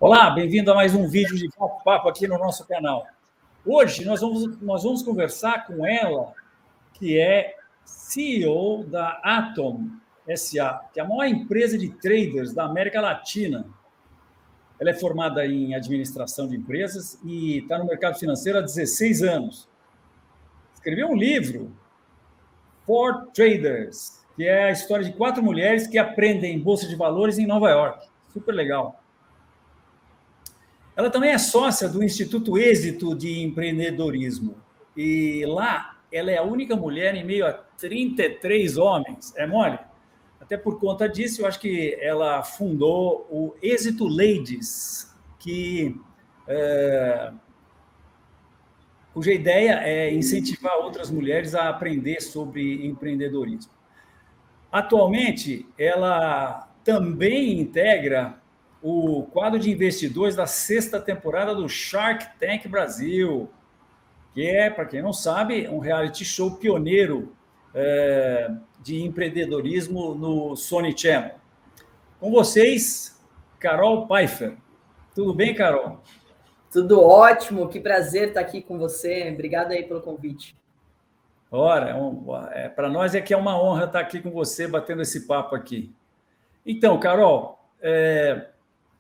Olá, bem-vindo a mais um vídeo de bate-papo aqui no nosso canal. Hoje nós vamos conversar com ela, que é CEO da Atom SA, que é a maior empresa de traders da América Latina. Ela é formada em administração de empresas e está no mercado financeiro há 16 anos. Escreveu um livro, For Traders, que é a história de 4 mulheres que aprendem bolsa de valores em Nova York. Super legal. Ela também é sócia do Instituto Êxito de Empreendedorismo. E lá, ela é a única mulher em meio a 33 homens. É mole? Até por conta disso, eu acho que ela fundou o Êxito Ladies, cuja ideia é incentivar outras mulheres a aprender sobre empreendedorismo. Atualmente, ela também integra o quadro de investidores da 6ª temporada do Shark Tank Brasil, que é, para quem não sabe, um reality show pioneiro de empreendedorismo no Sony Channel. Com vocês, Carol Pfeiffer. Tudo bem, Carol? Tudo ótimo, que prazer estar aqui com você. Obrigado aí pelo convite. Ora, para nós é que é uma honra estar aqui com você, batendo esse papo aqui. Então, Carol,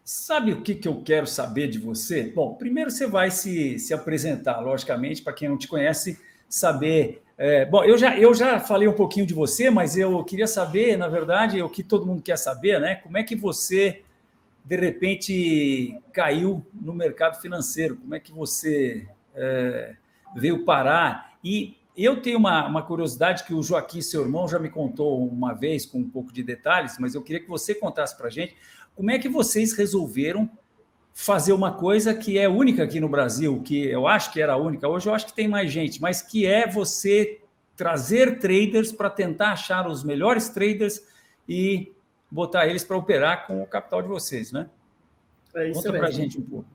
sabe o que eu quero saber de você? Bom, primeiro você vai se apresentar, logicamente, para quem não te conhece, saber... bom, eu já falei um pouquinho de você, mas eu queria saber, na verdade, o que todo mundo quer saber, né? Como é que você, de repente, caiu no mercado financeiro? Como é que você veio parar? E eu tenho uma curiosidade que o Joaquim, seu irmão, já me contou uma vez, com um pouco de detalhes, mas eu queria que você contasse para a gente como é que vocês resolveram fazer uma coisa que é única aqui no Brasil, que eu acho que era única, hoje eu acho que tem mais gente, mas que é você trazer traders para tentar achar os melhores traders e botar eles para operar com o capital de vocês, né? É isso. Conta para a gente um pouco.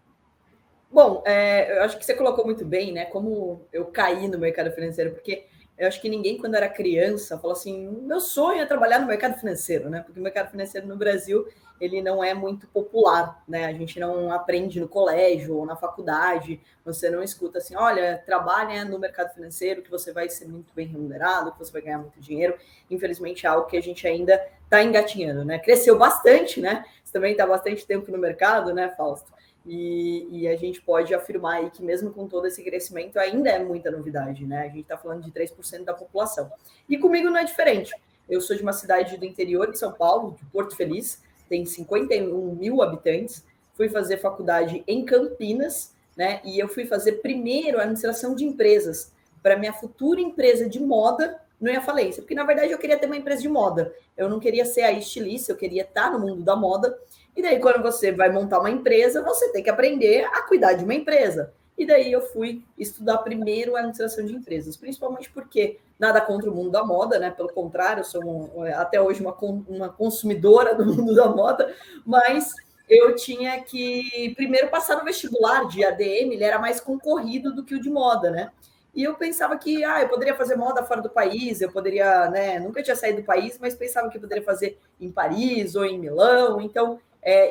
Bom, eu acho que você colocou muito bem, né? Como eu caí no mercado financeiro, porque eu acho que ninguém, quando era criança, falou assim: meu sonho é trabalhar no mercado financeiro, né? Porque o mercado financeiro no Brasil, ele não é muito popular, né? A gente não aprende no colégio ou na faculdade, você não escuta assim: olha, trabalha no mercado financeiro que você vai ser muito bem remunerado, que você vai ganhar muito dinheiro. Infelizmente, é algo que a gente ainda está engatinhando, né? Cresceu bastante, né? Você também está há bastante tempo no mercado, né, Fausto? E a gente pode afirmar aí que mesmo com todo esse crescimento ainda é muita novidade, né? A gente está falando de 3% da população. E comigo não é diferente. Eu sou de uma cidade do interior de São Paulo, de Porto Feliz, tem 51 mil habitantes. Fui fazer faculdade em Campinas, né? E eu fui fazer primeiro a administração de empresas para minha futura empresa de moda não ia falência, porque na verdade eu queria ter uma empresa de moda. Eu não queria ser a estilista, eu queria estar no mundo da moda. E daí, quando você vai montar uma empresa, você tem que aprender a cuidar de uma empresa. E daí eu fui estudar primeiro a administração de empresas, principalmente porque nada contra o mundo da moda, né? Pelo contrário, eu sou até hoje uma consumidora do mundo da moda, mas eu tinha que primeiro passar no vestibular de ADM, ele era mais concorrido do que o de moda, né? E eu pensava que eu poderia fazer moda fora do país, eu poderia, né? Nunca tinha saído do país, mas pensava que eu poderia fazer em Paris ou em Milão, então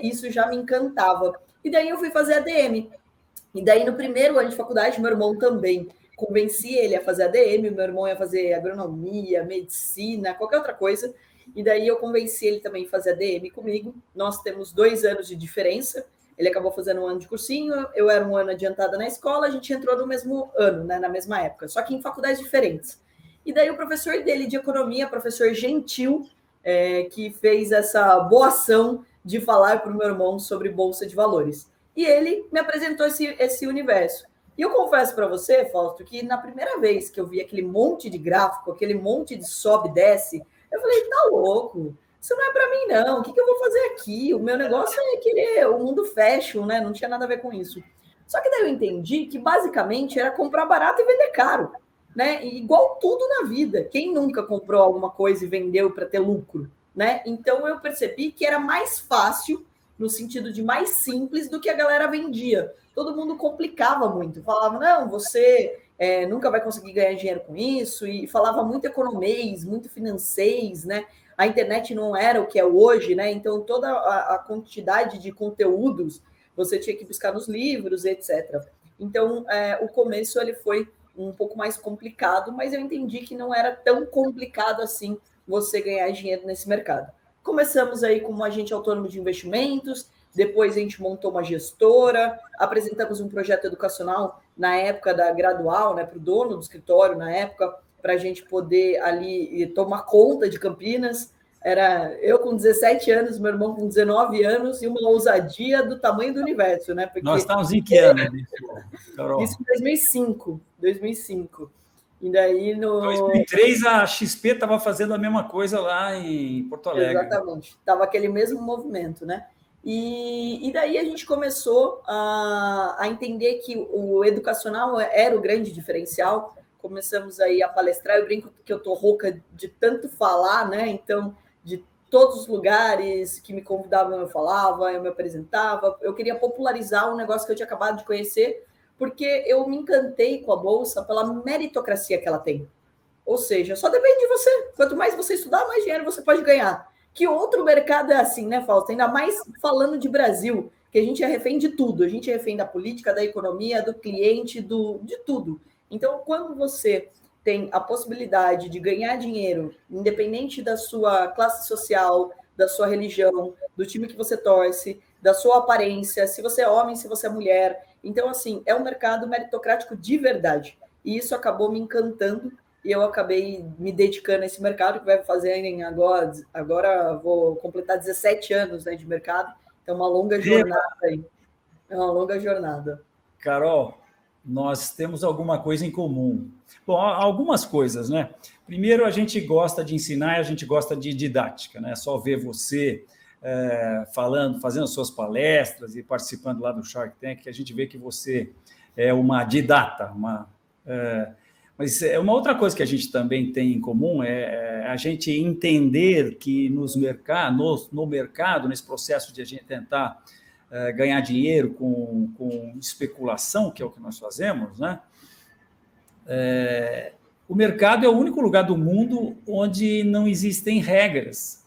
isso já me encantava. E daí eu fui fazer ADM. E daí, no primeiro ano de faculdade, meu irmão também. Convenci ele a fazer ADM, meu irmão ia fazer agronomia, medicina, qualquer outra coisa. E daí eu convenci ele também a fazer ADM comigo. Nós temos 2 anos de diferença. Ele acabou fazendo 1 ano de cursinho, eu era 1 ano adiantada na escola, a gente entrou no mesmo ano, né, na mesma época, só que em faculdades diferentes. E daí o professor dele de economia, professor Gentil, que fez essa boa ação de falar para o meu irmão sobre bolsa de valores. E ele me apresentou esse universo. E eu confesso para você, Fausto, que na primeira vez que eu vi aquele monte de gráfico, aquele monte de sobe e desce, eu falei, tá louco, isso não é para mim, não. O que eu vou fazer aqui? O meu negócio é querer o mundo fashion, né? Não tinha nada a ver com isso. Só que daí eu entendi que basicamente era comprar barato e vender caro, né? E igual tudo na vida. Quem nunca comprou alguma coisa e vendeu para ter lucro, né? Então eu percebi que era mais fácil, no sentido de mais simples, do que a galera vendia. Todo mundo complicava muito. Falava, não, você nunca vai conseguir ganhar dinheiro com isso. E falava muito economês, muito financeis, né? A internet não era o que é hoje, né? Então, toda a quantidade de conteúdos, você tinha que buscar nos livros, etc. Então, o começo ele foi um pouco mais complicado, mas eu entendi que não era tão complicado assim você ganhar dinheiro nesse mercado. Começamos aí como agente autônomo de investimentos, depois a gente montou uma gestora, apresentamos um projeto educacional na época da gradual, né, para o dono do escritório, na época, para a gente poder ali tomar conta de Campinas. Era eu com 17 anos, meu irmão com 19 anos, e uma ousadia do tamanho do universo, né? Porque nós estávamos em que ano, Carol? Isso em 2005. 2005. E daí no 2003 a XP estava fazendo a mesma coisa lá em Porto Alegre. Exatamente. Estava aquele mesmo movimento, né? E daí a gente começou a entender que o educacional era o grande diferencial. Começamos aí a palestrar. Eu brinco que eu estou rouca de tanto falar, né? Então, de todos os lugares que me convidavam, eu falava, eu me apresentava. Eu queria popularizar um negócio que eu tinha acabado de conhecer, porque eu me encantei com a Bolsa pela meritocracia que ela tem. Ou seja, só depende de você. Quanto mais você estudar, mais dinheiro você pode ganhar. Que outro mercado é assim, né, Fausto? Ainda mais falando de Brasil, que a gente é refém de tudo. A gente é refém da política, da economia, do cliente, de tudo. Então, quando você tem a possibilidade de ganhar dinheiro, independente da sua classe social, da sua religião, do time que você torce, da sua aparência, se você é homem, se você é mulher. Então, assim, é um mercado meritocrático de verdade. E isso acabou me encantando e eu acabei me dedicando a esse mercado, que vai fazer agora vou completar 17 anos, né, de mercado. Então, uma longa jornada aí. É uma longa jornada. Carol, nós temos alguma coisa em comum. Bom, algumas coisas, né? Primeiro, a gente gosta de ensinar e a gente gosta de didática, né? Só ver você falando, fazendo suas palestras e participando lá do Shark Tank, que a gente vê que você é uma didata, mas uma outra coisa que a gente também tem em comum é a gente entender que no mercado, nesse processo de a gente tentar ganhar dinheiro com especulação, que é o que nós fazemos, né? O mercado é o único lugar do mundo onde não existem regras.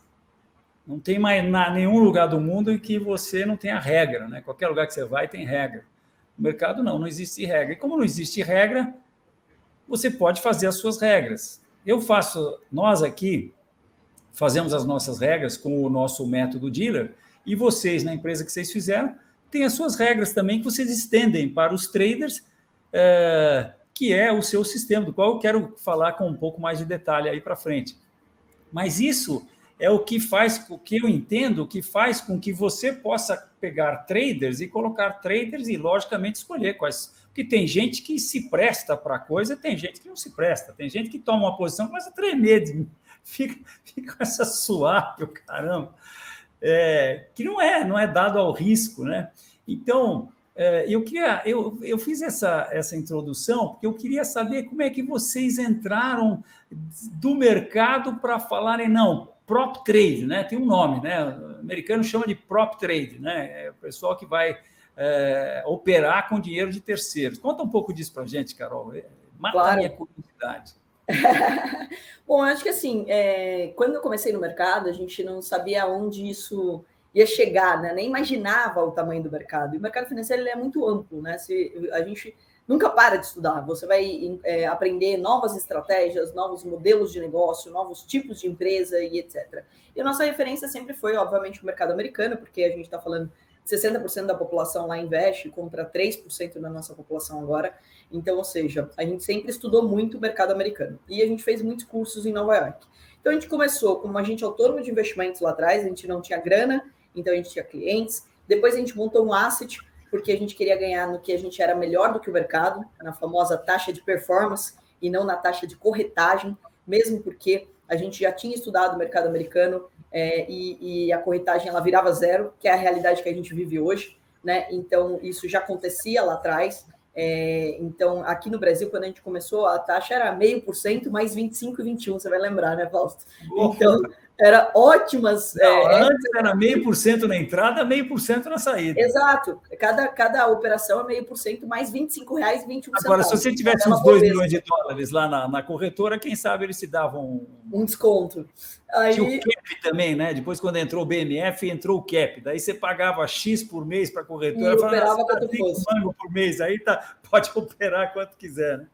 Não tem mais nenhum lugar do mundo em que você não tenha regra, né? Qualquer lugar que você vai tem regra. No mercado não existe regra. E como não existe regra, você pode fazer as suas regras. Nós aqui fazemos as nossas regras com o nosso método dealer, e vocês, na empresa que vocês fizeram, têm as suas regras também que vocês estendem para os traders, que é o seu sistema, do qual eu quero falar com um pouco mais de detalhe aí para frente. Mas isso é o que faz, o que eu entendo, que faz com que você possa pegar traders e colocar traders e, logicamente, escolher quais. Porque tem gente que se presta para a coisa, tem gente que não se presta, tem gente que toma uma posição, começa a tremer, fica com essa suave, caramba, que não é dado ao risco, né? Então, eu fiz essa introdução porque eu queria saber como é que vocês entraram do mercado para falarem, não, prop trade, né? Tem um nome, né? O americano chama de prop trade, né? É o pessoal que vai operar com dinheiro de terceiros. Conta um pouco disso para a gente, Carol. Mata a minha curiosidade. Bom, acho que assim, quando eu comecei no mercado, a gente não sabia onde isso ia chegar, né? Nem imaginava o tamanho do mercado. E o mercado financeiro ele é muito amplo, né? A gente nunca para de estudar. Você vai aprender novas estratégias, novos modelos de negócio, novos tipos de empresa e etc. E a nossa referência sempre foi, obviamente, o mercado americano, porque a gente está falando 60% da população lá investe contra 3% da nossa população agora. Então, ou seja, a gente sempre estudou muito o mercado americano. E a gente fez muitos cursos em Nova York. Então, a gente começou como agente autônomo de investimentos lá atrás, a gente não tinha grana, então a gente tinha clientes. Depois a gente montou um asset, porque a gente queria ganhar no que a gente era melhor do que o mercado, na famosa taxa de performance e não na taxa de corretagem, mesmo porque a gente já tinha estudado o mercado americano e a corretagem ela virava zero, que é a realidade que a gente vive hoje, né? Então, isso já acontecia lá atrás. Então, aqui no Brasil, quando a gente começou, a taxa era 0,5% mais 25 e 21, você vai lembrar, né, Fausto? Então, Era ótimas. Não, antes era 0,5% na entrada, 0,5% na saída. Exato. Cada operação é 0,5% mais R$ 25,21. Agora, se você tivesse uns 2 milhões de dólares lá na corretora, quem sabe eles se davam um desconto. Aí... Tinha o cap também, né? Depois, quando entrou o BMF, entrou o cap. Daí você pagava X por mês para a corretora. E operava quanto fosse. Mango por mês, aí pode operar quanto quiser, né?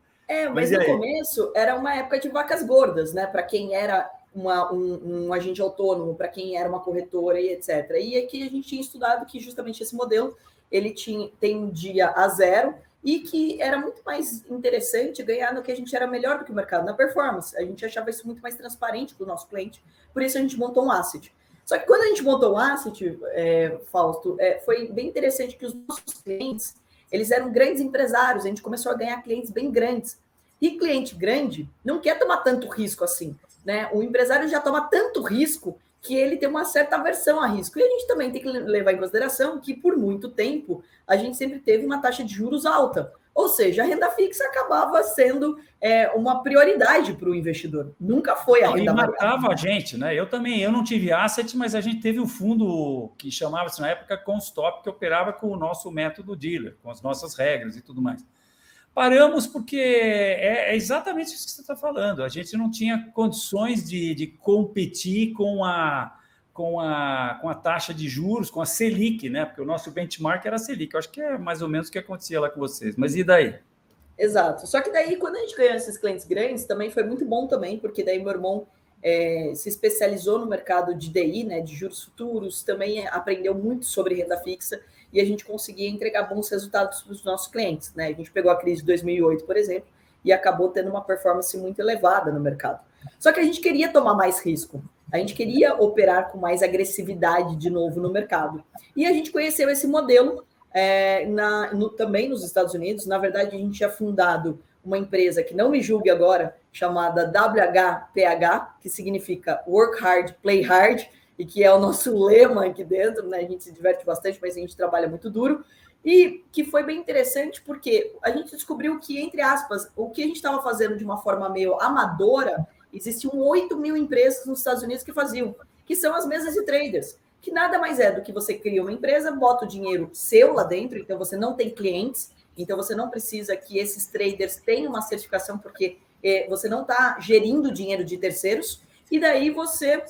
Mas no começo era uma época de vacas gordas, né? Para quem era um agente autônomo, para quem era uma corretora e etc. E aqui a gente tinha estudado que justamente esse modelo ele tendia a zero e que era muito mais interessante ganhar no que a gente era melhor do que o mercado, na performance. A gente achava isso muito mais transparente para o nosso cliente, por isso a gente montou um asset. Só que quando a gente montou um asset, Fausto, foi bem interessante que os nossos clientes, eles eram grandes empresários, a gente começou a ganhar clientes bem grandes. E cliente grande não quer tomar tanto risco assim, né? O empresário já toma tanto risco que ele tem uma certa aversão a risco. E a gente também tem que levar em consideração que, por muito tempo, a gente sempre teve uma taxa de juros alta. Ou seja, a renda fixa acabava sendo uma prioridade para o investidor. Nunca foi a renda variável. E matava a gente, né? Eu não tive asset, mas a gente teve um fundo que chamava-se na época Constop, que operava com o nosso método dealer, com as nossas regras e tudo mais. Paramos porque é exatamente isso que você está falando. A gente não tinha condições de competir com a taxa de juros, com a Selic, né? Porque o nosso benchmark era a Selic. Eu acho que é mais ou menos o que acontecia lá com vocês. Mas e daí? Exato. Só que daí, quando a gente ganhou esses clientes grandes, também foi muito bom também, porque daí meu irmão se especializou no mercado de DI, né? De juros futuros, também aprendeu muito sobre renda fixa, e a gente conseguia entregar bons resultados para os nossos clientes, né? A gente pegou a crise de 2008, por exemplo, e acabou tendo uma performance muito elevada no mercado. Só que a gente queria tomar mais risco, a gente queria operar com mais agressividade de novo no mercado. E a gente conheceu esse modelo também nos Estados Unidos. Na verdade, a gente tinha fundado uma empresa que não me julgue agora, chamada WHPH, que significa Work Hard, Play Hard, e que é o nosso lema aqui dentro, né? A gente se diverte bastante, mas a gente trabalha muito duro, e que foi bem interessante porque a gente descobriu que, entre aspas, o que a gente estava fazendo de uma forma meio amadora, existiam 8 mil empresas nos Estados Unidos que faziam, que são as mesas de traders, que nada mais é do que você cria uma empresa, bota o dinheiro seu lá dentro, então você não tem clientes, então você não precisa que esses traders tenham uma certificação, porque você não está gerindo dinheiro de terceiros, e daí você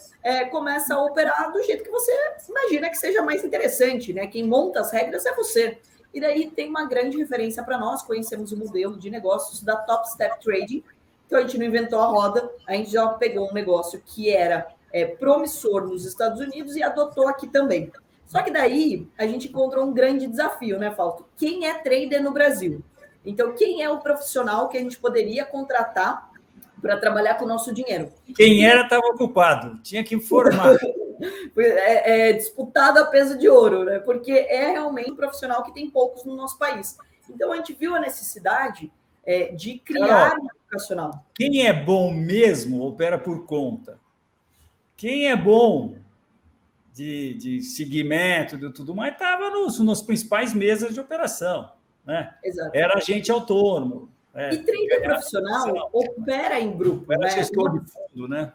começa a operar do jeito que você imagina que seja mais interessante, né? Quem monta as regras é você. E daí tem uma grande referência para nós, conhecemos o modelo de negócios da Top Step Trading, então a gente não inventou a roda, a gente já pegou um negócio que era promissor nos Estados Unidos e adotou aqui também. Só que daí a gente encontrou um grande desafio, né, Fausto? Quem é trader no Brasil? Então, quem é o profissional que a gente poderia contratar para trabalhar com o nosso dinheiro? Quem era estava ocupado, tinha que informar. Disputado a peso de ouro, né? Porque é realmente um profissional que tem poucos no nosso país. Então, a gente viu a necessidade de criar um profissional. Quem é bom mesmo opera por conta. Quem é bom de seguir método e tudo mais estava nos principais mesas de operação, né? Exato. Era agente autônomo. E trader profissional opera em grupo. Era gestor de fundo, né?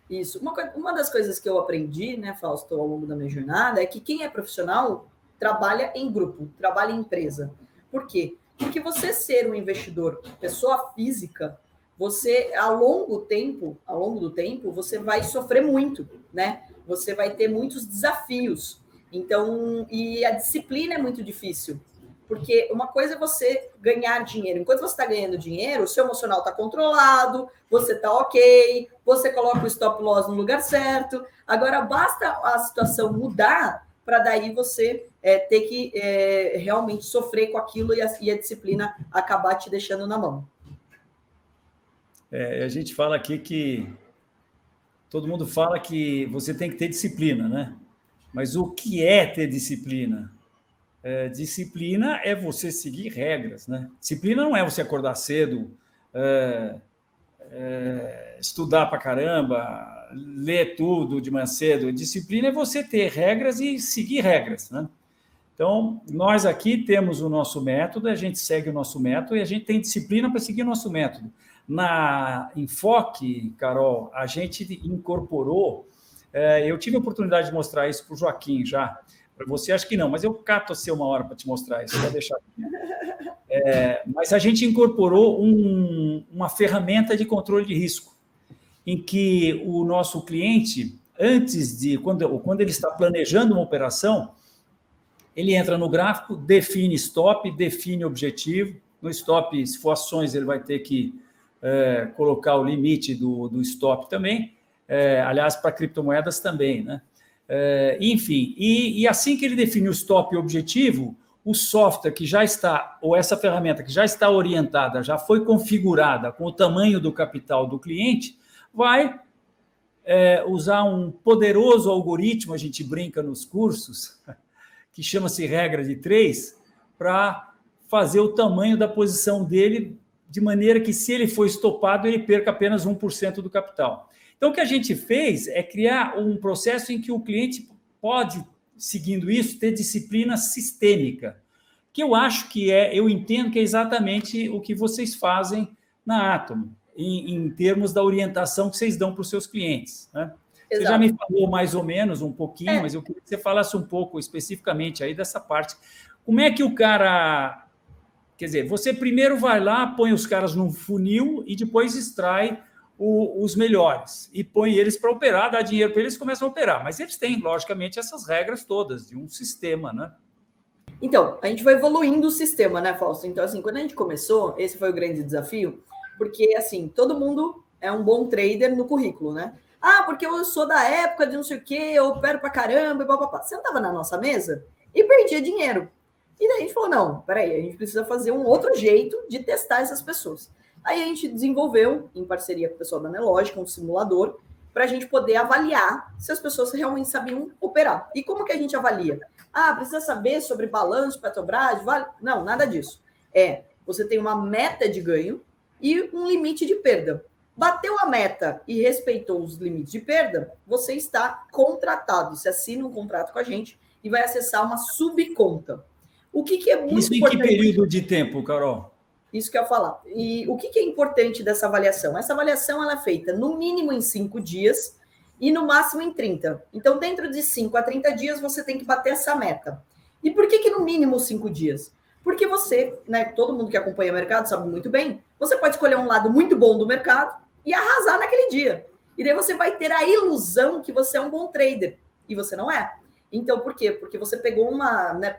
Isso. Uma das coisas que eu aprendi, né, Fausto, ao longo da minha jornada, é que quem é profissional trabalha em grupo, trabalha em empresa. Por quê? Porque você ser um investidor, pessoa física, você, ao longo do tempo, você vai sofrer muito, né? Você vai ter muitos desafios. Então, e a disciplina é muito difícil. Porque uma coisa é você ganhar dinheiro. Enquanto você está ganhando dinheiro, o seu emocional está controlado, você está ok, você coloca o stop loss no lugar certo. Agora, basta a situação mudar para daí você ter que realmente sofrer com aquilo e a disciplina acabar te deixando na mão. A gente fala aqui que todo mundo fala que você tem que ter disciplina, né? Mas o que é ter disciplina? Disciplina é você seguir regras, né? Disciplina não é você acordar cedo, estudar pra caramba, ler tudo de manhã cedo. Disciplina é você ter regras e seguir regras, né? Então, nós aqui temos o nosso método, a gente segue o nosso método e a gente tem disciplina para seguir o nosso método. Na Enfoque, Carol, a gente incorporou Eu tive a oportunidade de mostrar isso para o Joaquim já. Para você, acho que não, mas eu cato você uma hora para te mostrar isso, vou deixar aqui. Mas a gente incorporou uma ferramenta de controle de risco, em que o nosso cliente, quando ele está planejando uma operação, ele entra no gráfico, define stop, define objetivo. No stop, se for ações, ele vai ter que colocar o limite do stop também. Aliás, para criptomoedas também, né? Enfim, e assim que ele define o stop e o objetivo, o software que já está, ou essa ferramenta que já está orientada, já foi configurada com o tamanho do capital do cliente, vai usar um poderoso algoritmo, a gente brinca nos cursos, que chama-se regra de 3, para fazer o tamanho da posição dele, de maneira que, se ele for estopado, ele perca apenas 1% do capital. Então, o que a gente fez é criar um processo em que o cliente pode, seguindo isso, ter disciplina sistêmica, que eu acho que eu entendo que é exatamente o que vocês fazem na Atomo, em termos da orientação que vocês dão para os seus clientes, né? Exato. Você já me falou mais ou menos um pouquinho, mas eu queria que você falasse um pouco especificamente aí dessa parte. Como é que o cara... Quer dizer, você primeiro vai lá, põe os caras num funil e depois extrai os melhores e põe eles para operar, dá dinheiro para eles e começam a operar. Mas eles têm, logicamente, essas regras todas de um sistema, né? Então, a gente vai evoluindo o sistema, né, Fausto? Então, assim, quando a gente começou, esse foi o grande desafio, porque, assim, todo mundo é um bom trader no currículo, né? Ah, porque eu sou da época de não sei o quê, eu opero pra caramba, e papapá. Sentava na nossa mesa e perdia dinheiro. E daí a gente falou, não, peraí, a gente precisa fazer um outro jeito de testar essas pessoas. Aí a gente desenvolveu, em parceria com o pessoal da Nelogica, um simulador, para a gente poder avaliar se as pessoas realmente sabiam operar. E como que a gente avalia? Ah, precisa saber sobre balanço, Petrobras, vale? Não, nada disso. Você tem uma meta de ganho e um limite de perda. Bateu a meta e respeitou os limites de perda, você está contratado. Você assina um contrato com a gente e vai acessar uma subconta. O que é muito importante... Isso em que período de tempo, Carol? Isso que eu ia falar. E o que é importante dessa avaliação? Essa avaliação ela é feita no mínimo em 5 dias e no máximo em 30. Então, dentro de 5 a 30 dias, você tem que bater essa meta. E por que no mínimo 5 dias? Porque você, né, todo mundo que acompanha o mercado sabe muito bem, você pode escolher um lado muito bom do mercado e arrasar naquele dia. E daí você vai ter a ilusão que você é um bom trader. E você não é. Então, por quê? Porque você pegou uma... Né,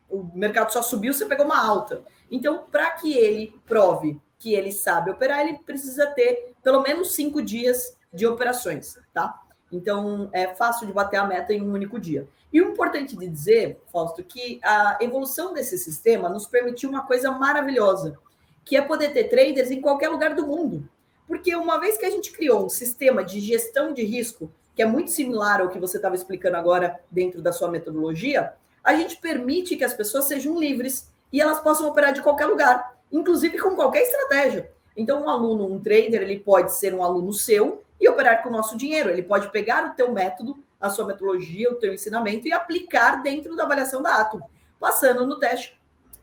o mercado só subiu, você pegou uma alta. Então, para que ele prove que ele sabe operar, ele precisa ter pelo menos 5 dias de operações, tá? Então, é fácil de bater a meta em um único dia. E o importante de dizer, Fausto, que a evolução desse sistema nos permitiu uma coisa maravilhosa, que é poder ter traders em qualquer lugar do mundo. Porque uma vez que a gente criou um sistema de gestão de risco, que é muito similar ao que você estava explicando agora dentro da sua metodologia, a gente permite que as pessoas sejam livres e elas possam operar de qualquer lugar, inclusive com qualquer estratégia. Então, um aluno, um trader, ele pode ser um aluno seu e operar com o nosso dinheiro. Ele pode pegar o teu método, a sua metodologia, o teu ensinamento e aplicar dentro da avaliação da Atomo. Passando no teste,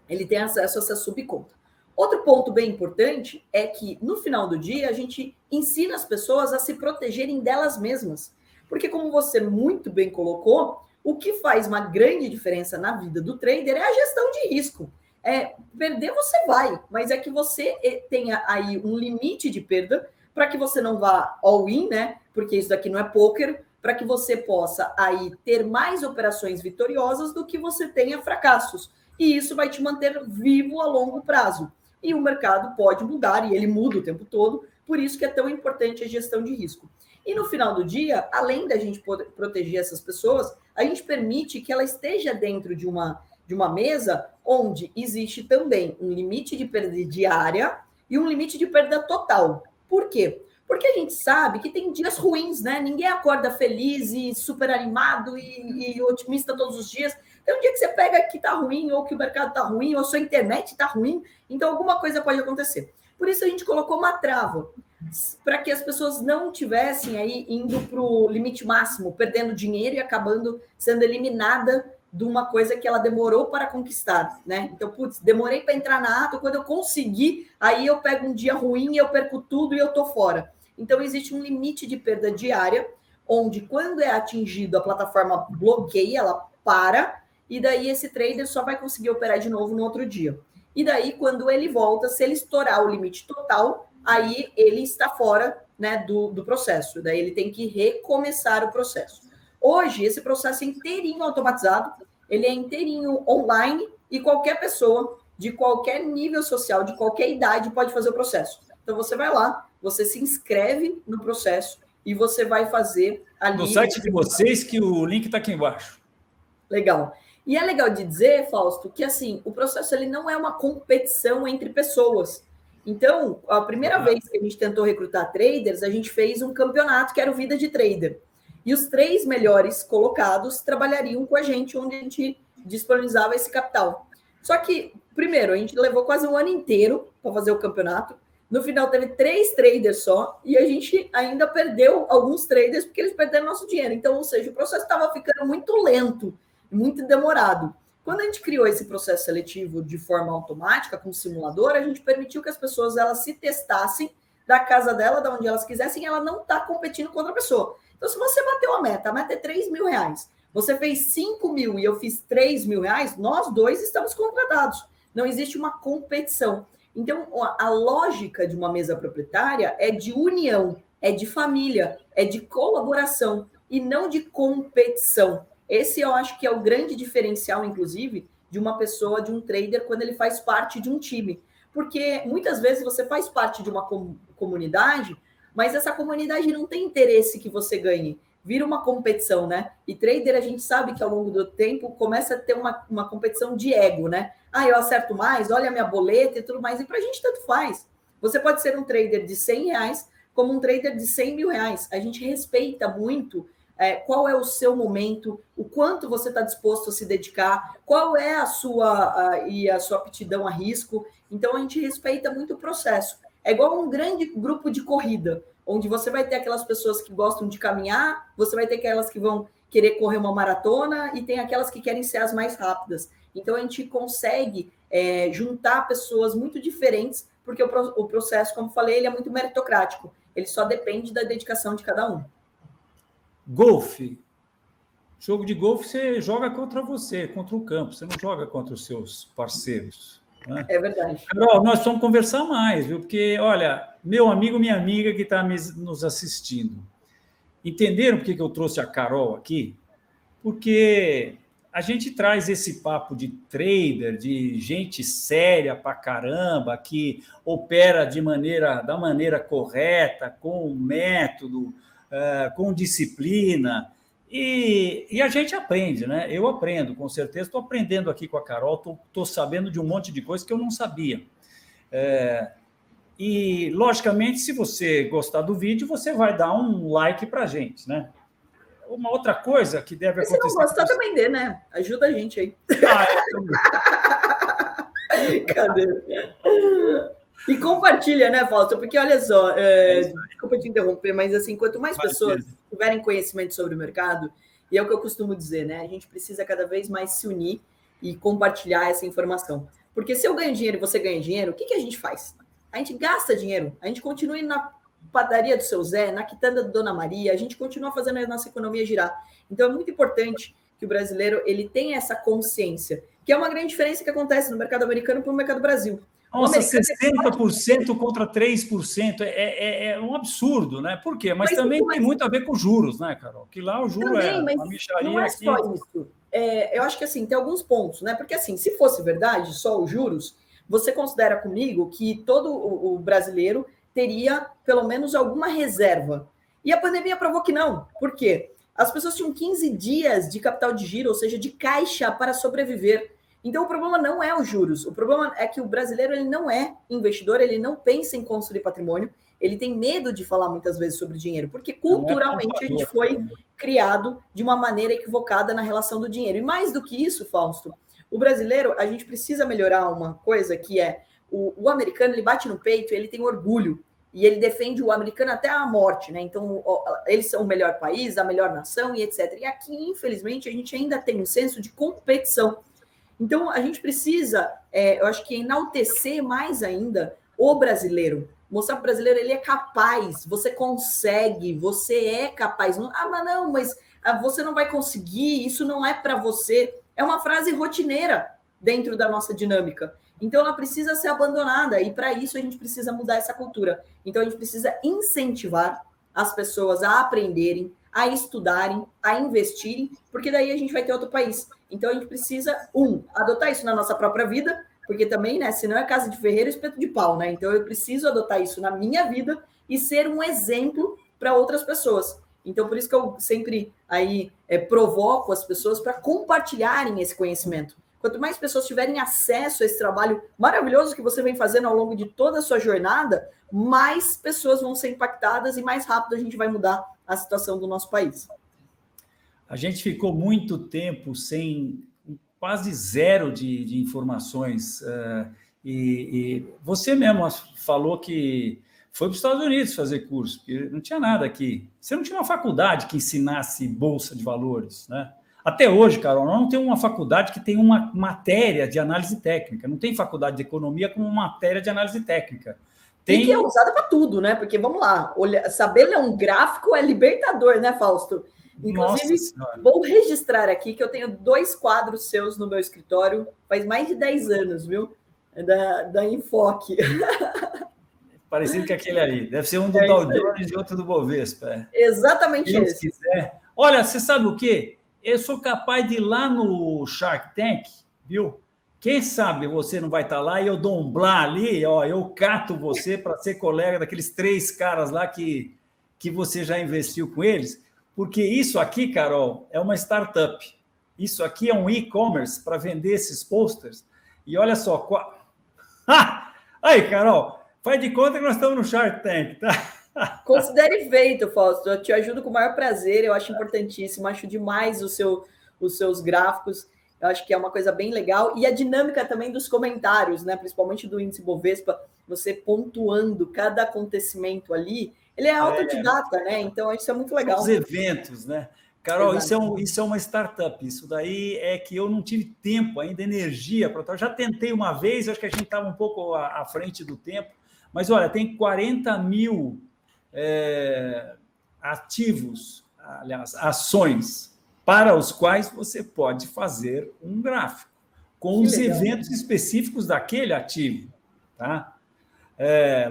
ele tem acesso a essa subconta. Outro ponto bem importante é que, no final do dia, a gente ensina as pessoas a se protegerem delas mesmas. Porque, como você muito bem colocou, o que faz uma grande diferença na vida do trader é a gestão de risco. Perder você vai, mas é que você tenha aí um limite de perda para que você não vá all-in, né? Porque isso daqui não é poker, para que você possa aí ter mais operações vitoriosas do que você tenha fracassos. E isso vai te manter vivo a longo prazo. E o mercado pode mudar, e ele muda o tempo todo, por isso que é tão importante a gestão de risco. E no final do dia, além da gente poder proteger essas pessoas, a gente permite que ela esteja dentro de uma mesa onde existe também um limite de perda diária e um limite de perda total. Por quê? Porque a gente sabe que tem dias ruins, né? Ninguém acorda feliz e super animado e otimista todos os dias. Tem um dia que você pega que tá ruim, ou que o mercado tá ruim, ou a sua internet tá ruim, então alguma coisa pode acontecer. Por isso a gente colocou uma trava, para que as pessoas não tivessem aí indo para o limite máximo, perdendo dinheiro e acabando sendo eliminada de uma coisa que ela demorou para conquistar, né? Então, putz, demorei para entrar na Atomo, quando eu conseguir, aí eu pego um dia ruim, eu perco tudo e eu tô fora. Então, existe um limite de perda diária, onde quando é atingido a plataforma bloqueia, ela para, e daí esse trader só vai conseguir operar de novo no outro dia. E daí, quando ele volta, se ele estourar o limite total, aí ele está fora, né, do processo. Daí ele tem que recomeçar o processo. Hoje, esse processo é inteirinho automatizado, ele é inteirinho online e qualquer pessoa de qualquer nível social, de qualquer idade, pode fazer o processo. Então, você vai lá, você se inscreve no processo e você vai fazer ali... No site de vocês, que o link está aqui embaixo. Legal. E é legal de dizer, Fausto, que assim, o processo ele não é uma competição entre pessoas. Então, a primeira vez que a gente tentou recrutar traders, a gente fez um campeonato que era o Vida de Trader. E os 3 melhores colocados trabalhariam com a gente, onde a gente disponibilizava esse capital. Só que, primeiro, a gente levou quase um ano inteiro para fazer o campeonato. No final, teve 3 traders só, e a gente ainda perdeu alguns traders porque eles perderam nosso dinheiro. Então, ou seja, o processo estava ficando muito lento, muito demorado. Quando a gente criou esse processo seletivo de forma automática, com simulador, a gente permitiu que as pessoas elas se testassem da casa dela, da onde elas quisessem, e ela não está competindo contra a pessoa. Então, se você bateu a meta é 3 mil reais, você fez 5 mil e eu fiz 3 mil reais, nós dois estamos contratados. Não existe uma competição. Então, a lógica de uma mesa proprietária é de união, é de família, é de colaboração e não de competição. Esse eu acho que é o grande diferencial, inclusive, de uma pessoa, de um trader, quando ele faz parte de um time. Porque muitas vezes você faz parte de uma comunidade, mas essa comunidade não tem interesse que você ganhe. Vira uma competição, né? E trader, a gente sabe que ao longo do tempo começa a ter uma competição de ego, né? Ah, eu acerto mais, olha a minha boleta e tudo mais. E para a gente tanto faz. Você pode ser um trader de 100 reais como um trader de 100 mil reais. A gente respeita muito qual é o seu momento, o quanto você está disposto a se dedicar, qual é a sua aptidão a risco. Então, a gente respeita muito o processo. É igual um grande grupo de corrida, onde você vai ter aquelas pessoas que gostam de caminhar, você vai ter aquelas que vão querer correr uma maratona e tem aquelas que querem ser as mais rápidas. Então, a gente consegue juntar pessoas muito diferentes, porque o processo, como falei, ele é muito meritocrático. Ele só depende da dedicação de cada um. Golfe. Jogo de golfe você joga contra você, contra o campo. Você não joga contra os seus parceiros. Né? É verdade. Carol, nós vamos conversar mais, viu? Porque, olha, meu amigo, minha amiga que está nos assistindo, entenderam por que eu trouxe a Carol aqui? Porque a gente traz esse papo de trader, de gente séria pra caramba, que opera da maneira correta, com método, com disciplina, e a gente aprende, né? Eu aprendo, com certeza. Estou aprendendo aqui com a Carol, estou sabendo de um monte de coisa que eu não sabia. E, logicamente, se você gostar do vídeo, você vai dar um like para a gente, né? Uma outra coisa que deve acontecer... Se não gostar, também dê, né? Ajuda a gente aí. Cadê? E compartilha, né, Fausto? Porque, olha só, desculpa te interromper, mas assim, quanto mais pessoas tiverem conhecimento sobre o mercado, e é o que eu costumo dizer, né? A gente precisa cada vez mais se unir e compartilhar essa informação. Porque se eu ganho dinheiro e você ganha dinheiro, o que a gente faz? A gente gasta dinheiro, a gente continua indo na padaria do seu Zé, na quitanda do Dona Maria, a gente continua fazendo a nossa economia girar. Então, é muito importante que o brasileiro ele tenha essa consciência, que é uma grande diferença que acontece no mercado americano para o mercado Brasil. Nossa, 60% contra 3% é um absurdo, né? Por quê? Mas também tem muito a ver com juros, né, Carol? Que lá o juro também, uma micharia. Não é só isso. Eu acho que assim, tem alguns pontos, né? Porque assim, se fosse verdade, só os juros, você considera comigo que todo o brasileiro teria pelo menos alguma reserva. E a pandemia provou que não. Por quê? As pessoas tinham 15 dias de capital de giro, ou seja, de caixa para sobreviver. Então, o problema não é os juros. O problema é que o brasileiro ele não é investidor, ele não pensa em construir patrimônio, ele tem medo de falar muitas vezes sobre dinheiro, porque culturalmente a gente foi criado de uma maneira equivocada na relação do dinheiro. E mais do que isso, Fausto, o brasileiro, a gente precisa melhorar uma coisa que é o americano, ele bate no peito, ele tem orgulho, e ele defende o americano até a morte, né? Então, eles são o melhor país, a melhor nação e etc. E aqui, infelizmente, a gente ainda tem um senso de competição. Então, a gente precisa, eu acho que enaltecer mais ainda o brasileiro, Mostrar para o brasileiro, ele é capaz, você consegue, você é capaz. Mas você não vai conseguir, isso não é para você. É uma frase rotineira dentro da nossa dinâmica. Então, ela precisa ser abandonada, e para isso a gente precisa mudar essa cultura. Então, a gente precisa incentivar as pessoas a aprenderem, a estudarem, a investirem, porque daí a gente vai ter outro país. Então, a gente precisa, adotar isso na nossa própria vida, porque também, né, senão é casa de ferreiro e espeto de pau, né? Então, eu preciso adotar isso na minha vida e ser um exemplo para outras pessoas. Então, por isso que eu sempre aí provoco as pessoas para compartilharem esse conhecimento. Quanto mais pessoas tiverem acesso a esse trabalho maravilhoso que você vem fazendo ao longo de toda a sua jornada, mais pessoas vão ser impactadas e mais rápido a gente vai mudar a situação do nosso país. A gente ficou muito tempo sem quase zero de informações. E você mesmo falou que foi para os Estados Unidos fazer curso, porque não tinha nada aqui. Você não tinha uma faculdade que ensinasse bolsa de valores, né? Até hoje, Carol, nós não temos uma faculdade que tem uma matéria de análise técnica. Não tem faculdade de economia como matéria de análise técnica. E que é usada para tudo, né? Porque, vamos lá, saber ler um gráfico é libertador, né, Fausto? Inclusive, vou registrar aqui que eu tenho 2 quadros seus no meu escritório, faz mais de 10 anos, viu? Da Enfoque. Parecido com aquele ali. Deve ser um do Dow Jones e outro do Bovespa. Exatamente Deus esse. Quiser. Olha, você sabe o quê? Eu sou capaz de ir lá no Shark Tank, viu? Quem sabe você não vai estar lá e eu dou um blá ali, ó, eu cato você para ser colega daqueles 3 caras lá que você já investiu com eles, porque isso aqui, Carol, é uma startup. Isso aqui é um e-commerce para vender esses posters. E olha só... Aí, Carol, faz de conta que nós estamos no Shark Tank, tá? Considere feito, Fausto. Eu te ajudo com o maior prazer. Eu acho importantíssimo. Acho demais os seus gráficos. Eu acho que é uma coisa bem legal. E a dinâmica também dos comentários, né? Principalmente do índice Bovespa, você pontuando cada acontecimento ali. Ele é autodidata, né? Então, isso é muito legal. Os eventos, né? Carol, isso é uma startup. Isso daí é que eu não tive tempo ainda, energia para. Já tentei uma vez, acho que a gente estava um pouco à frente do tempo. Mas, olha, tem 40 mil ativos, aliás, ações, para os quais você pode fazer um gráfico, com os eventos específicos daquele ativo. Tá?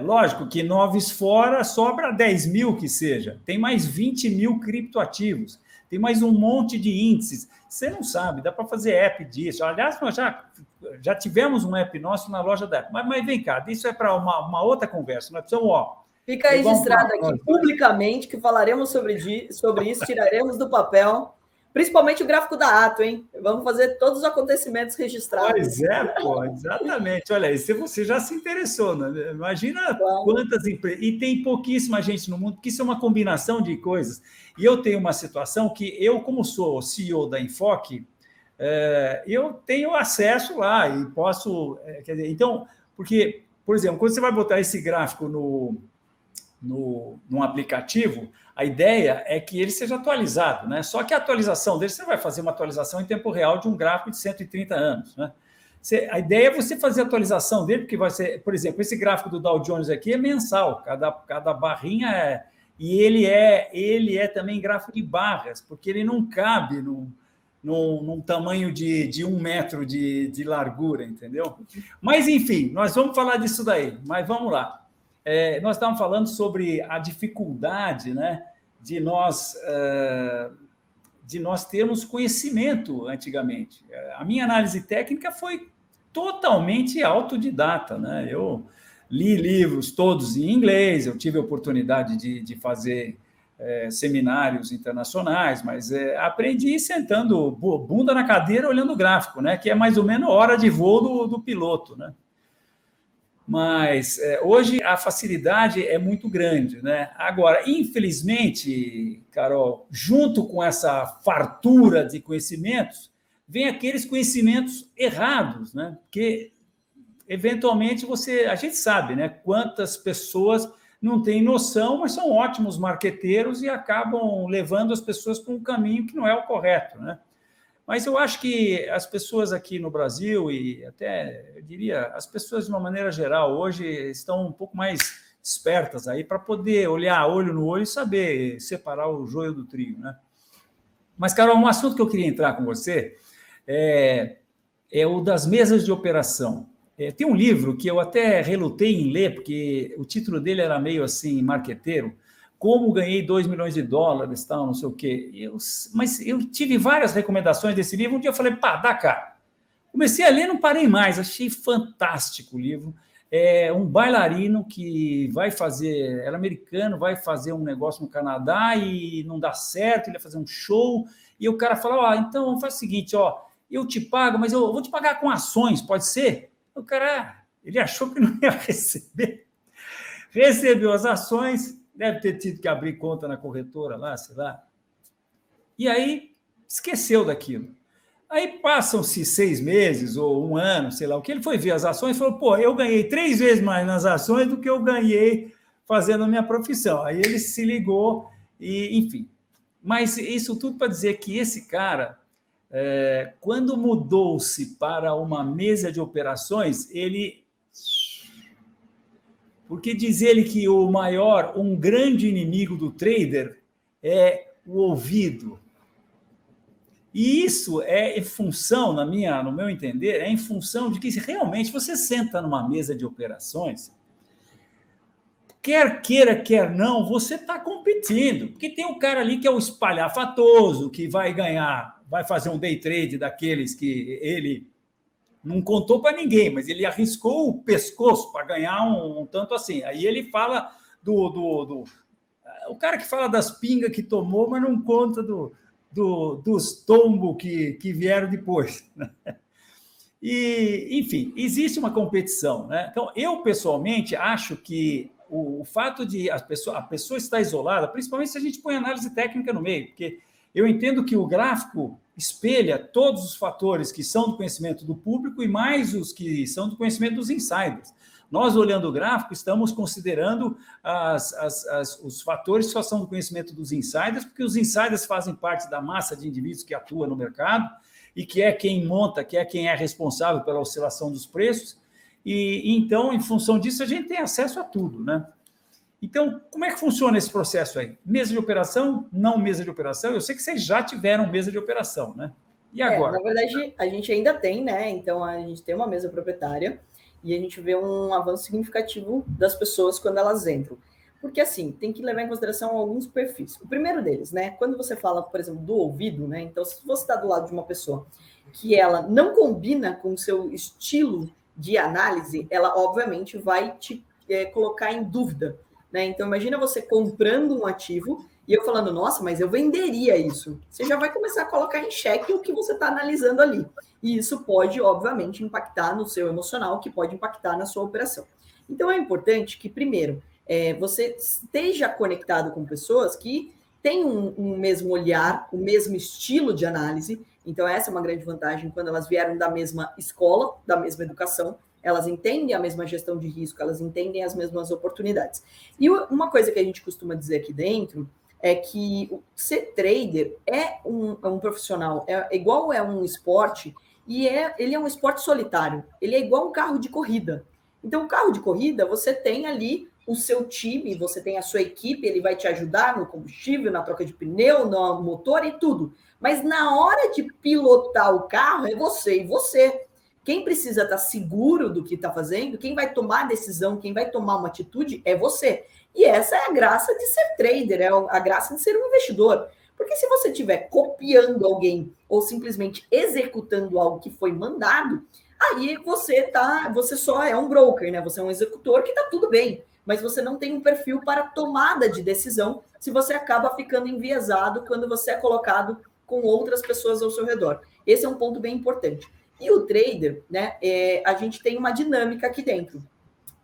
Lógico que 9 fora sobra 10 mil que seja. Tem mais 20 mil criptoativos. Tem mais um monte de índices. Você não sabe, dá para fazer app disso. Aliás, nós já tivemos um app nosso na loja da Apple. Mas vem cá, isso é para uma outra conversa. Nós precisamos, fica registrado aqui publicamente que falaremos sobre isso, tiraremos do papel, principalmente o gráfico da Ato, hein? Vamos fazer todos os acontecimentos registrados. Pois é, pô, exatamente. Olha, se você já se interessou, né? Imagina quantas empresas. E tem pouquíssima gente no mundo, porque isso é uma combinação de coisas. E eu tenho uma situação que eu, como sou CEO da Enfoque, eu tenho acesso lá e posso. Quer dizer, então, porque, por exemplo, quando você vai botar esse gráfico num aplicativo, a ideia é que ele seja atualizado, né? Só que a atualização dele, você vai fazer uma atualização em tempo real de um gráfico de 130 anos, né? A ideia é você fazer a atualização dele, porque vai ser, por exemplo, esse gráfico do Dow Jones aqui é mensal, cada barrinha é... E ele é também gráfico de barras, porque ele não cabe num tamanho de 1 metro de largura, entendeu? Mas, enfim, nós vamos falar disso daí, mas vamos lá. Nós estávamos falando sobre a dificuldade, né, de nós termos conhecimento antigamente. A minha análise técnica foi totalmente autodidata, né? Eu li livros todos em inglês, eu tive a oportunidade de fazer seminários internacionais, mas aprendi sentando bunda na cadeira olhando o gráfico, né, que é mais ou menos a hora de voo do piloto, né? Mas hoje a facilidade é muito grande, né? Agora, infelizmente, Carol, junto com essa fartura de conhecimentos, vem aqueles conhecimentos errados, né? Porque eventualmente a gente sabe, né? Quantas pessoas não têm noção, mas são ótimos marqueteiros e acabam levando as pessoas para um caminho que não é o correto, né? Mas eu acho que as pessoas aqui no Brasil, e até, eu diria, as pessoas de uma maneira geral, hoje estão um pouco mais espertas aí para poder olhar olho no olho e saber separar o joio do trigo, né? Mas, Carol, um assunto que eu queria entrar com você é o das mesas de operação. Tem um livro que eu até relutei em ler, porque o título dele era meio assim, marqueteiro, Como Ganhei 2 milhões de dólares, tal, não sei o quê. Mas eu tive várias recomendações desse livro. Um dia eu falei, pá, dá cá. Comecei a ler, não parei mais. Achei fantástico o livro. É um bailarino que vai fazer, era americano, vai fazer um negócio no Canadá e não dá certo, ele vai fazer um show, e o cara fala, então faz o seguinte, eu te pago, mas eu vou te pagar com ações, pode ser? O cara, ele achou que não ia receber. Recebeu as ações, deve ter tido que abrir conta na corretora lá, sei lá. E aí, esqueceu daquilo. Aí passam-se 6 meses ou 1 ano, sei lá o que, ele foi ver as ações e falou, eu ganhei 3 vezes mais nas ações do que eu ganhei fazendo a minha profissão. Aí ele se ligou e, enfim. Mas isso tudo para dizer que esse cara, quando mudou-se para uma mesa de operações, porque diz ele que um grande inimigo do trader é o ouvido. E isso é em função, no meu entender, é em função de que realmente você senta numa mesa de operações, quer queira, quer não, você está competindo. Porque tem um cara ali que é o espalhafatoso, que vai ganhar, vai fazer um day trade daqueles que ele não contou para ninguém, mas ele arriscou o pescoço para ganhar um tanto assim. Aí ele fala o cara que fala das pingas que tomou, mas não conta dos tombos que vieram depois. E, enfim, existe uma competição, né? Então, eu, pessoalmente, acho que o fato de a pessoa estar isolada, principalmente se a gente põe análise técnica no meio, porque eu entendo que o gráfico espelha todos os fatores que são do conhecimento do público e mais os que são do conhecimento dos insiders. Nós, olhando o gráfico, estamos considerando os fatores que só são do conhecimento dos insiders, porque os insiders fazem parte da massa de indivíduos que atua no mercado e que é quem monta, que é quem é responsável pela oscilação dos preços. E então, em função disso, a gente tem acesso a tudo, né? Então, como é que funciona esse processo aí? Mesa de operação, não mesa de operação? Eu sei que vocês já tiveram mesa de operação, né? E agora? Na verdade, a gente ainda tem, né? Então, a gente tem uma mesa proprietária e a gente vê um avanço significativo das pessoas quando elas entram. Porque, assim, tem que levar em consideração alguns perfis. O primeiro deles, né? Quando você fala, por exemplo, do ouvido, né? Então, se você está do lado de uma pessoa que ela não combina com o seu estilo de análise, ela, obviamente, vai te colocar em dúvida, né? Então, imagina você comprando um ativo e eu falando, nossa, mas eu venderia isso. Você já vai começar a colocar em xeque o que você está analisando ali. E isso pode, obviamente, impactar no seu emocional, que pode impactar na sua operação. Então, é importante que, primeiro, você esteja conectado com pessoas que têm um mesmo olhar, o mesmo estilo de análise. Então, essa é uma grande vantagem quando elas vieram da mesma escola, da mesma educação. Elas entendem a mesma gestão de risco, elas entendem as mesmas oportunidades. E uma coisa que a gente costuma dizer aqui dentro é que ser trader é um profissional, igual um esporte, e ele é um esporte solitário. Ele é igual um carro de corrida. Então, o carro de corrida, você tem ali o seu time, você tem a sua equipe, ele vai te ajudar no combustível, na troca de pneu, no motor e tudo. Mas na hora de pilotar o carro, é você e você. Quem precisa estar seguro do que está fazendo, quem vai tomar a decisão, quem vai tomar uma atitude é você. E essa é a graça de ser trader, é a graça de ser um investidor. Porque se você estiver copiando alguém ou simplesmente executando algo que foi mandado, aí você só é um broker, né? Você é um executor que está tudo bem, mas você não tem um perfil para tomada de decisão se você acaba ficando enviesado quando você é colocado com outras pessoas ao seu redor. Esse é um ponto bem importante. E o trader, né? A gente tem uma dinâmica aqui dentro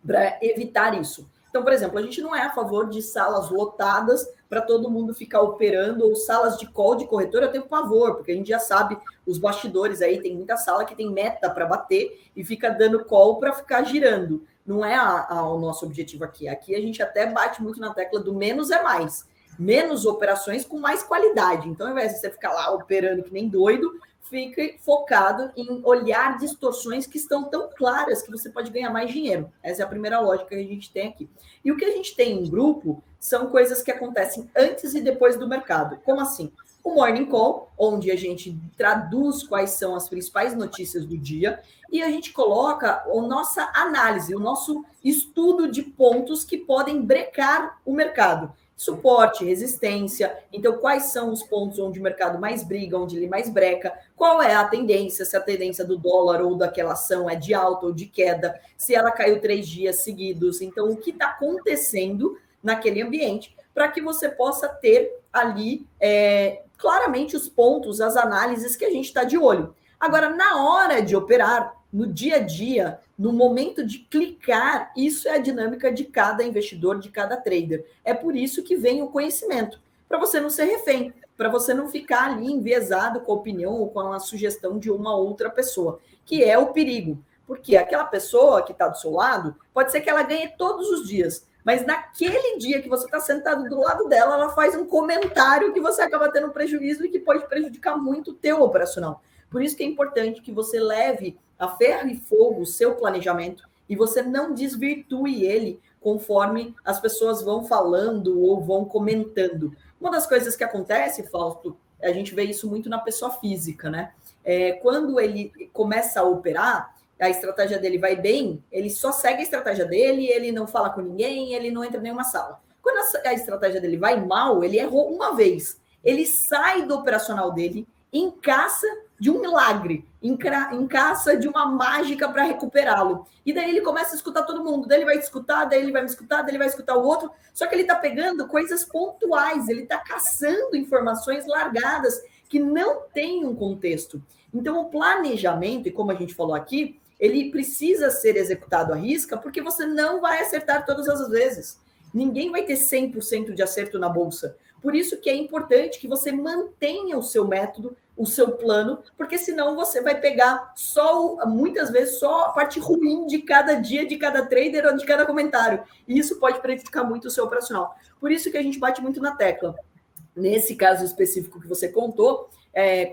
para evitar isso. Então, por exemplo, a gente não é a favor de salas lotadas para todo mundo ficar operando, ou salas de call de corretora, eu tenho pavor, porque a gente já sabe, os bastidores aí, tem muita sala que tem meta para bater e fica dando call para ficar girando. Não é o nosso objetivo aqui. Aqui a gente até bate muito na tecla do menos é mais. Menos operações com mais qualidade. Então, ao invés de você ficar lá operando que nem doido, fique focado em olhar distorções que estão tão claras que você pode ganhar mais dinheiro. Essa é a primeira lógica que a gente tem aqui. E o que a gente tem em grupo são coisas que acontecem antes e depois do mercado. Como assim? O Morning Call, onde a gente traduz quais são as principais notícias do dia e a gente coloca a nossa análise, o nosso estudo de pontos que podem brecar o mercado. Suporte, resistência, então quais são os pontos onde o mercado mais briga, onde ele mais breca, qual é a tendência, se a tendência do dólar ou daquela ação é de alta ou de queda, se ela caiu 3 dias seguidos, então o que está acontecendo naquele ambiente, para que você possa ter ali claramente os pontos, as análises que a gente está de olho. Agora, na hora de operar, no dia a dia, no momento de clicar, isso é a dinâmica de cada investidor, de cada trader. É por isso que vem o conhecimento, para você não ser refém, para você não ficar ali enviesado com a opinião ou com a sugestão de uma outra pessoa, que é o perigo. Porque aquela pessoa que está do seu lado, pode ser que ela ganhe todos os dias, mas naquele dia que você está sentado do lado dela, ela faz um comentário que você acaba tendo prejuízo e que pode prejudicar muito o teu operacional. Por isso que é importante que você leve a ferro e fogo o seu planejamento e você não desvirtue ele conforme as pessoas vão falando ou vão comentando. Uma das coisas que acontece, Fausto, a gente vê isso muito na pessoa física, né? Quando ele começa a operar, a estratégia dele vai bem, ele só segue a estratégia dele, ele não fala com ninguém, ele não entra em nenhuma sala. Quando a estratégia dele vai mal, ele errou uma vez, ele sai do operacional dele em caça de um milagre, em caça de uma mágica para recuperá-lo. E daí ele começa a escutar todo mundo, daí ele vai escutar, daí ele vai me escutar, daí ele vai escutar o outro, só que ele está pegando coisas pontuais, ele está caçando informações largadas que não têm um contexto. Então, o planejamento, e como a gente falou aqui, ele precisa ser executado à risca, porque você não vai acertar todas as vezes. Ninguém vai ter 100% de acerto na bolsa. Por isso que é importante que você mantenha o seu método, o seu plano, porque senão você vai pegar muitas vezes, só a parte ruim de cada dia, de cada trader ou de cada comentário. E isso pode prejudicar muito o seu operacional. Por isso que a gente bate muito na tecla. Nesse caso específico que você contou,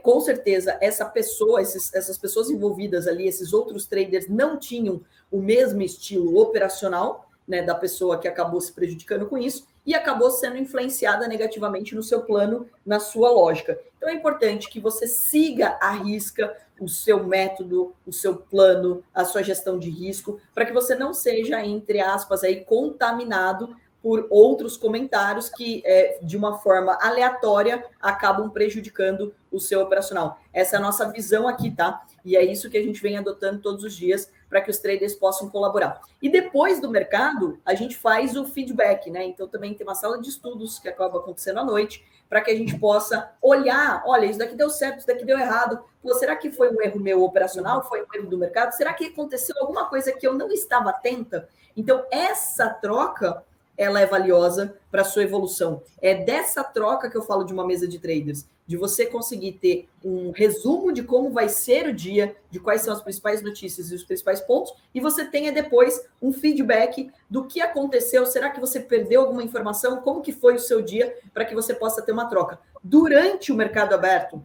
com certeza essa pessoa, essas pessoas envolvidas ali, esses outros traders não tinham o mesmo estilo operacional, né, da pessoa que acabou se prejudicando com isso e acabou sendo influenciada negativamente no seu plano, na sua lógica. Então é importante que você siga à risca o seu método, o seu plano, a sua gestão de risco, para que você não seja, entre aspas, aí, contaminado por outros comentários que, de uma forma aleatória, acabam prejudicando o seu operacional. Essa é a nossa visão aqui, tá? E é isso que a gente vem adotando todos os dias para que os traders possam colaborar. E depois do mercado, a gente faz o feedback, né? Então, também tem uma sala de estudos que acaba acontecendo à noite, para que a gente possa olhar, olha, isso daqui deu certo, isso daqui deu errado. Pô, será que foi um erro meu operacional? Foi um erro do mercado? Será que aconteceu alguma coisa que eu não estava atenta? Então, essa troca, ela é valiosa para a sua evolução. É dessa troca que eu falo de uma mesa de traders, de você conseguir ter um resumo de como vai ser o dia, de quais são as principais notícias e os principais pontos, e você tenha depois um feedback do que aconteceu, será que você perdeu alguma informação, como que foi o seu dia, para que você possa ter uma troca. Durante o mercado aberto,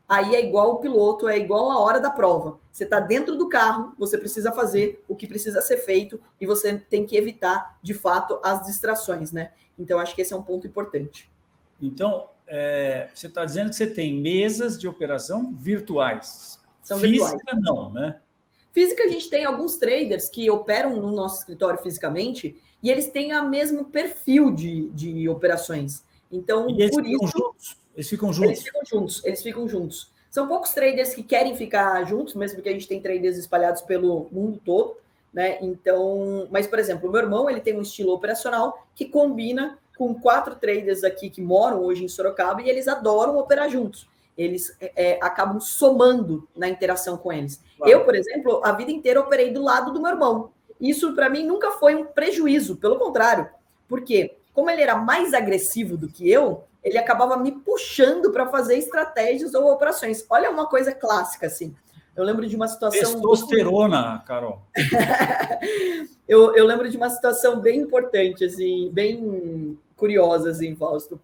aí é igual o piloto, é igual a hora da prova. Você está dentro do carro, você precisa fazer o que precisa ser feito e você tem que evitar, de fato, as distrações, né? Então, acho que esse é um ponto importante. Então, você está dizendo que você tem mesas de operação virtuais. São Física, virtuais. não, né? Física, a gente tem alguns traders que operam no nosso escritório fisicamente e eles têm o mesmo perfil de operações. Então, e eles por ficam isso... juntos? Eles ficam juntos? Eles ficam juntos. São poucos traders que querem ficar juntos, mesmo porque a gente tem traders espalhados pelo mundo todo, né? Então, mas, por exemplo, o meu irmão, ele tem um estilo operacional que combina com 4 traders aqui que moram hoje em Sorocaba e eles adoram operar juntos. Eles acabam somando na interação com eles. Claro. Eu, por exemplo, a vida inteira operei do lado do meu irmão. Isso, para mim, nunca foi um prejuízo, pelo contrário. Por quê? Como ele era mais agressivo do que eu, ele acabava me puxando para fazer estratégias ou operações. Olha uma coisa clássica, assim. Eu lembro de uma situação... Testosterona, Carol. eu lembro de uma situação bem importante, assim, bem curiosa, assim, Fausto.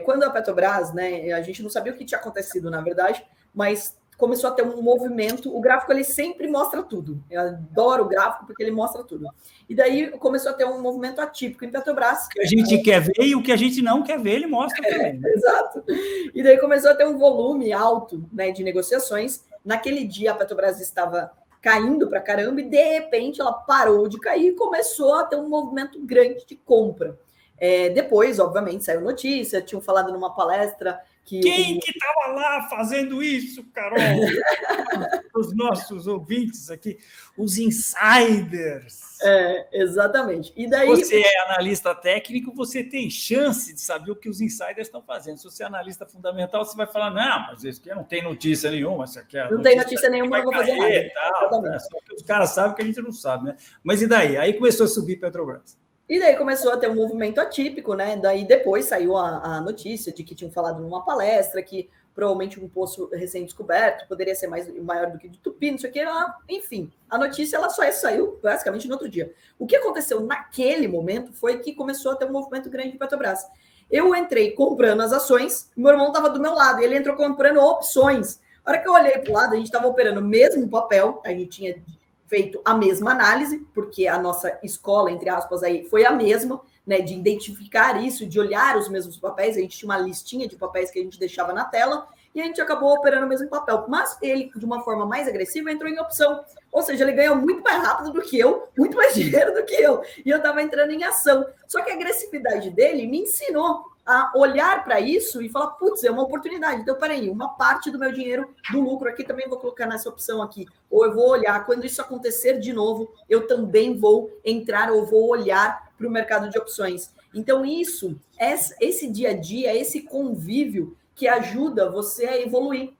Quando a Petrobras, né, a gente não sabia o que tinha acontecido, na verdade, mas começou a ter um movimento. O gráfico ele sempre mostra tudo. Eu adoro o gráfico porque ele mostra tudo. E daí começou a ter um movimento atípico em Petrobras. O que a gente quer ver e o que a gente não quer ver, ele mostra também. Né? Exato. E daí começou a ter um volume alto, né, de negociações. Naquele dia a Petrobras estava caindo para caramba e de repente ela parou de cair e começou a ter um movimento grande de compra. Depois, obviamente, saiu notícia, tinham falado numa palestra que... Quem que estava lá fazendo isso, Carol? Os nossos ouvintes aqui, os insiders. Exatamente. E daí... Se você é analista técnico, você tem chance de saber o que os insiders estão fazendo. Se você é analista fundamental, você vai falar, não, mas isso aqui não tem notícia nenhuma. Isso aqui não tem notícia nenhuma, não vou fazer nada. Tal, né? Só que os caras sabem que a gente não sabe, né? Mas e daí? Aí começou a subir Petrobras. E daí começou a ter um movimento atípico, né? Daí depois saiu a notícia de que tinham falado numa palestra que provavelmente um poço recém-descoberto poderia ser maior do que de Tupi, não sei o que. Enfim, a notícia ela só saiu basicamente no outro dia. O que aconteceu naquele momento foi que começou a ter um movimento grande de Petrobras. Eu entrei comprando as ações, meu irmão estava do meu lado, e ele entrou comprando opções. A hora que eu olhei para o lado, a gente estava operando o mesmo papel, a gente tinha feito a mesma análise, porque a nossa escola, entre aspas, aí foi a mesma, né, de identificar isso, de olhar os mesmos papéis. A gente tinha uma listinha de papéis que a gente deixava na tela e a gente acabou operando o mesmo papel. Mas ele, de uma forma mais agressiva, entrou em opção. Ou seja, ele ganhou muito mais rápido do que eu, muito mais dinheiro do que eu. E eu estava entrando em ação. Só que a agressividade dele me ensinou a olhar para isso e falar, putz, é uma oportunidade. Então, peraí, uma parte do meu dinheiro, do lucro aqui, também vou colocar nessa opção aqui. Ou eu vou olhar, quando isso acontecer de novo, eu também vou entrar ou vou olhar para o mercado de opções. Então, esse dia a dia, esse convívio que ajuda você a evoluir.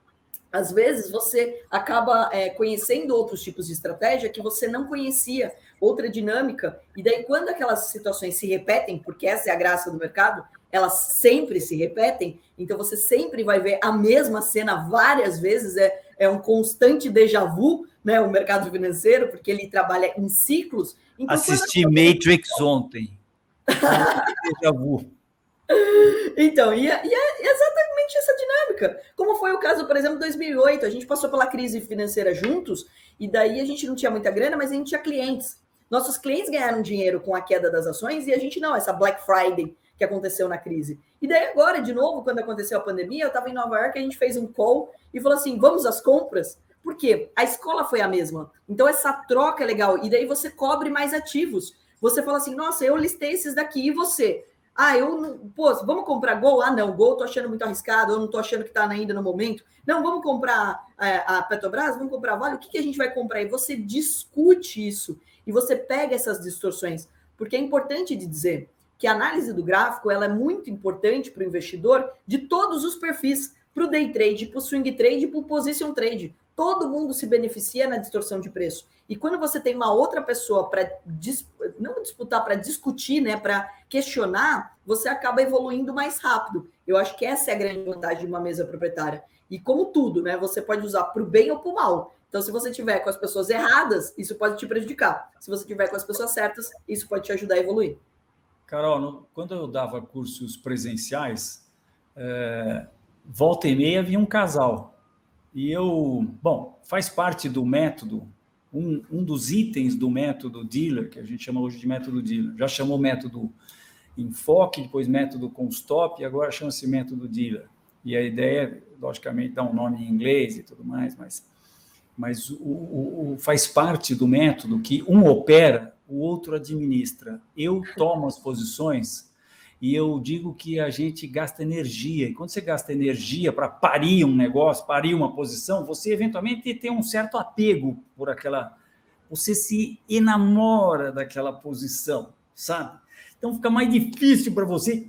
Às vezes, você acaba conhecendo outros tipos de estratégia que você não conhecia, outra dinâmica, e daí quando aquelas situações se repetem, porque essa é a graça do mercado, elas sempre se repetem, então você sempre vai ver a mesma cena várias vezes, é um constante déjà vu, né, o mercado financeiro, porque ele trabalha em ciclos. Então, assisti Matrix ontem. Déjà vu. Então, e é exatamente essa dinâmica. Como foi o caso, por exemplo, de 2008, a gente passou pela crise financeira juntos, e daí a gente não tinha muita grana, mas a gente tinha clientes. Nossos clientes ganharam dinheiro com a queda das ações, e a gente não, essa Black Friday que aconteceu na crise. E daí agora, de novo, quando aconteceu a pandemia, eu estava em Nova York, a gente fez um call e falou assim, vamos às compras? Por quê? A escola foi a mesma. Então, essa troca é legal. E daí você cobre mais ativos. Você fala assim, nossa, eu listei esses daqui, e você? Vamos comprar Gol? Ah, não, Gol tô achando muito arriscado, eu não tô achando que tá ainda no momento. Não, vamos comprar a Petrobras, vamos comprar a Vale, o que a gente vai comprar? E você discute isso, e você pega essas distorções, porque é importante de dizer que a análise do gráfico ela é muito importante para o investidor de todos os perfis, para o day trade, para o swing trade e para o position trade. Todo mundo se beneficia na distorção de preço. E quando você tem uma outra pessoa para não disputar, para discutir, né, para questionar, você acaba evoluindo mais rápido. Eu acho que essa é a grande vantagem de uma mesa proprietária. E como tudo, né, você pode usar para o bem ou para o mal. Então, se você tiver com as pessoas erradas, isso pode te prejudicar. Se você tiver com as pessoas certas, isso pode te ajudar a evoluir. Carol, quando eu dava cursos presenciais, volta e meia vinha um casal. E faz parte do método, um dos itens do método dealer, que a gente chama hoje de método dealer. Já chamou método enfoque, depois método com stop, e agora chama-se método dealer. E a ideia, logicamente, dá um nome em inglês e tudo mais, mas faz parte do método que um opera, o outro administra. Eu tomo as posições e eu digo que a gente gasta energia. E quando você gasta energia para parir um negócio, parir uma posição, você eventualmente tem um certo apego por aquela... Você se enamora daquela posição, sabe? Então fica mais difícil para você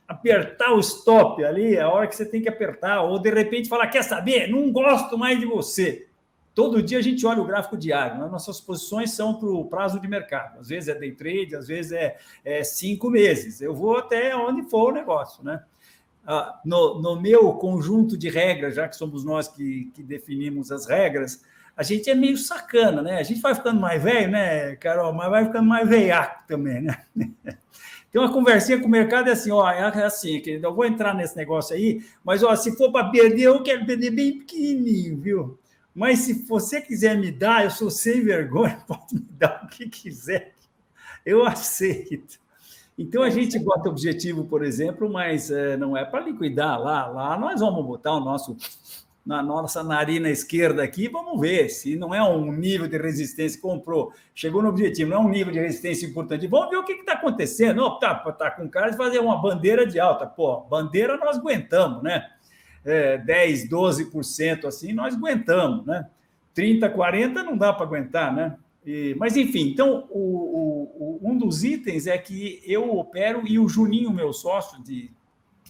apertar o stop ali, a hora que você tem que apertar, ou de repente falar, quer saber? Não gosto mais de você. Todo dia a gente olha o gráfico diário, né? Nossas posições são para o prazo de mercado. Às vezes é day trade, às vezes é 5 meses. Eu vou até onde for o negócio, né? No meu conjunto de regras, já que somos nós que definimos as regras, a gente é meio sacana, né? A gente vai ficando mais velho, né, Carol? Mas vai ficando mais veiaco também, né? Tem uma conversinha com o mercado, é assim, ó, é assim, querido, eu vou entrar nesse negócio aí, mas, ó, se for para perder, eu quero perder bem pequenininho, viu? Mas se você quiser me dar, eu sou sem vergonha, pode me dar o que quiser, eu aceito. Então, a gente bota objetivo, por exemplo, mas não é para liquidar lá. Lá nós vamos botar na nossa narina esquerda aqui, vamos ver se não é um nível de resistência, comprou, chegou no objetivo, não é um nível de resistência importante. Vamos ver o que está acontecendo. Oh, tá com cara de fazer uma bandeira de alta. Pô, bandeira nós aguentamos, né? 10%, 12% assim, nós aguentamos, né? 30%, 40% não dá para aguentar, né? Mas, enfim, então, um dos itens é que eu opero, e o Juninho, meu sócio de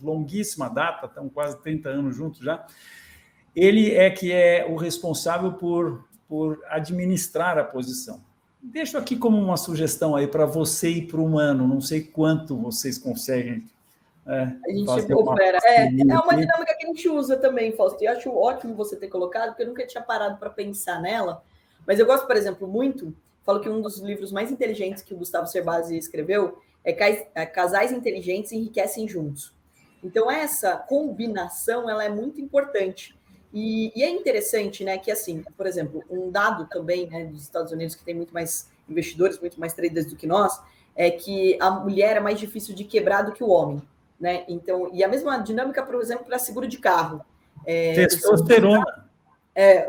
longuíssima data, estão quase 30 anos juntos já, ele é o responsável por administrar a posição. Deixo aqui como uma sugestão aí para você e para o Mano, não sei quanto vocês conseguem a gente opera. É uma dinâmica que a gente usa também, Fausto, e acho ótimo você ter colocado, porque eu nunca tinha parado para pensar nela. Mas eu gosto, por exemplo, muito, falo que um dos livros mais inteligentes que o Gustavo Cerbasi escreveu é Casais Inteligentes Enriquecem Juntos. Então, essa combinação, ela é muito importante. E é interessante, né, que assim, por exemplo, um dado também, né, dos Estados Unidos, que tem muito mais investidores, muito mais traders do que nós, é que a mulher é mais difícil de quebrar do que o homem, né? Então, e a mesma dinâmica, por exemplo, para seguro de carro. Testosterona.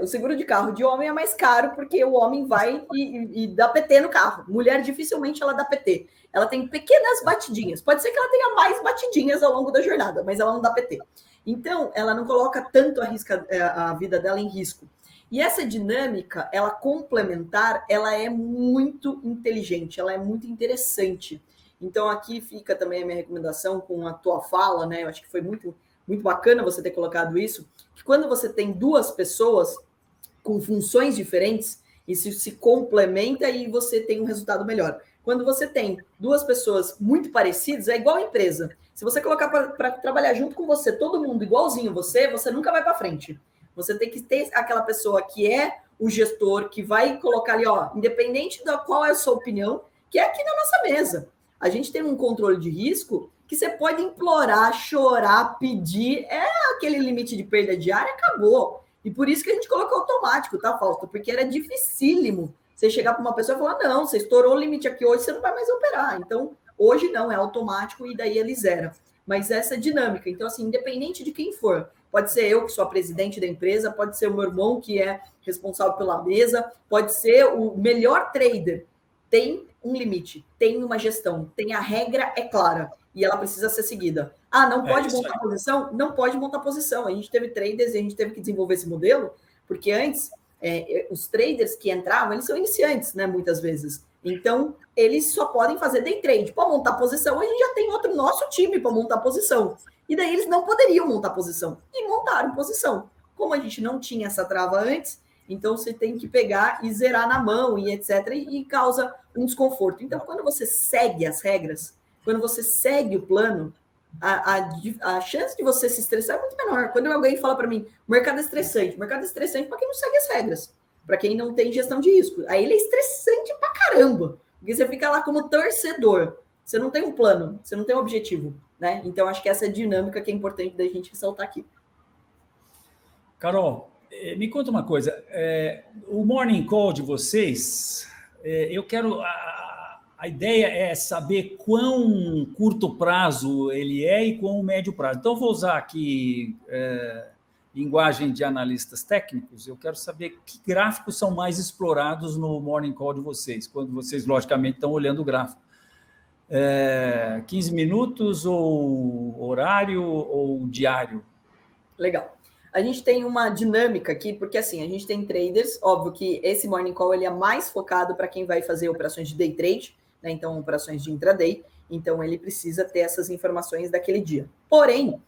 O seguro de carro de homem é mais caro porque o homem vai e dá PT no carro. Mulher, dificilmente ela dá PT. Ela tem pequenas batidinhas. Pode ser que ela tenha mais batidinhas ao longo da jornada, mas ela não dá PT. Então, ela não coloca tanto a vida dela em risco. E essa dinâmica, ela complementar, ela é muito inteligente, ela é muito interessante. Então, aqui fica também a minha recomendação com a tua fala, né? Eu acho que foi muito bacana você ter colocado isso, que quando você tem duas pessoas com funções diferentes, isso se complementa e você tem um resultado melhor. Quando você tem duas pessoas muito parecidas, é igual a empresa. Se você colocar para trabalhar junto com você, todo mundo igualzinho você nunca vai para frente. Você tem que ter aquela pessoa que é o gestor, que vai colocar ali, ó, independente da qual é a sua opinião, que é aqui na nossa mesa. A gente tem um controle de risco que você pode implorar, chorar, pedir, aquele limite de perda diária, acabou. E por isso que a gente colocou automático, tá, Fausto? Porque era dificílimo você chegar para uma pessoa e falar, não, você estourou o limite aqui hoje, você não vai mais operar. Então, hoje não, é automático e daí ele zera. Mas essa dinâmica, então, assim, independente de quem for, pode ser eu, que sou a presidente da empresa, pode ser o meu irmão, que é responsável pela mesa, pode ser o melhor trader. Tem um limite, tem uma gestão, tem a regra, é clara, e ela precisa ser seguida. Não pode montar posição? Não pode montar posição. A gente teve traders e a gente teve que desenvolver esse modelo, porque antes, os traders que entravam, eles são iniciantes, né, muitas vezes. Então, eles só podem fazer day trade. Para montar posição, a gente já tem outro nosso time para montar posição. E daí eles não poderiam montar posição. E montaram posição. Como a gente não tinha essa trava antes, então você tem que pegar e zerar na mão e etc. E causa um desconforto. Então, quando você segue as regras, quando você segue o plano, a chance de você se estressar é muito menor. Quando alguém fala para mim, o mercado é estressante. O mercado é estressante para quem não segue as regras. Para quem não tem gestão de risco. Aí ele é estressante pra caramba. Porque você fica lá como torcedor. Você não tem um plano, você não tem um objetivo, né? Então, acho que essa é a dinâmica que é importante da gente ressaltar aqui. Carol, me conta uma coisa. O Morning Call de vocês, eu quero... A ideia é saber quão curto prazo ele é e quão médio prazo. Então, vou usar aqui... linguagem de analistas técnicos, eu quero saber que gráficos são mais explorados no Morning Call de vocês, quando vocês, logicamente, estão olhando o gráfico. 15 minutos ou horário ou diário? Legal. A gente tem uma dinâmica aqui, porque assim, a gente tem traders, óbvio que esse Morning Call ele é mais focado para quem vai fazer operações de day trade, né? Então, operações de intraday, então ele precisa ter essas informações daquele dia. Porém,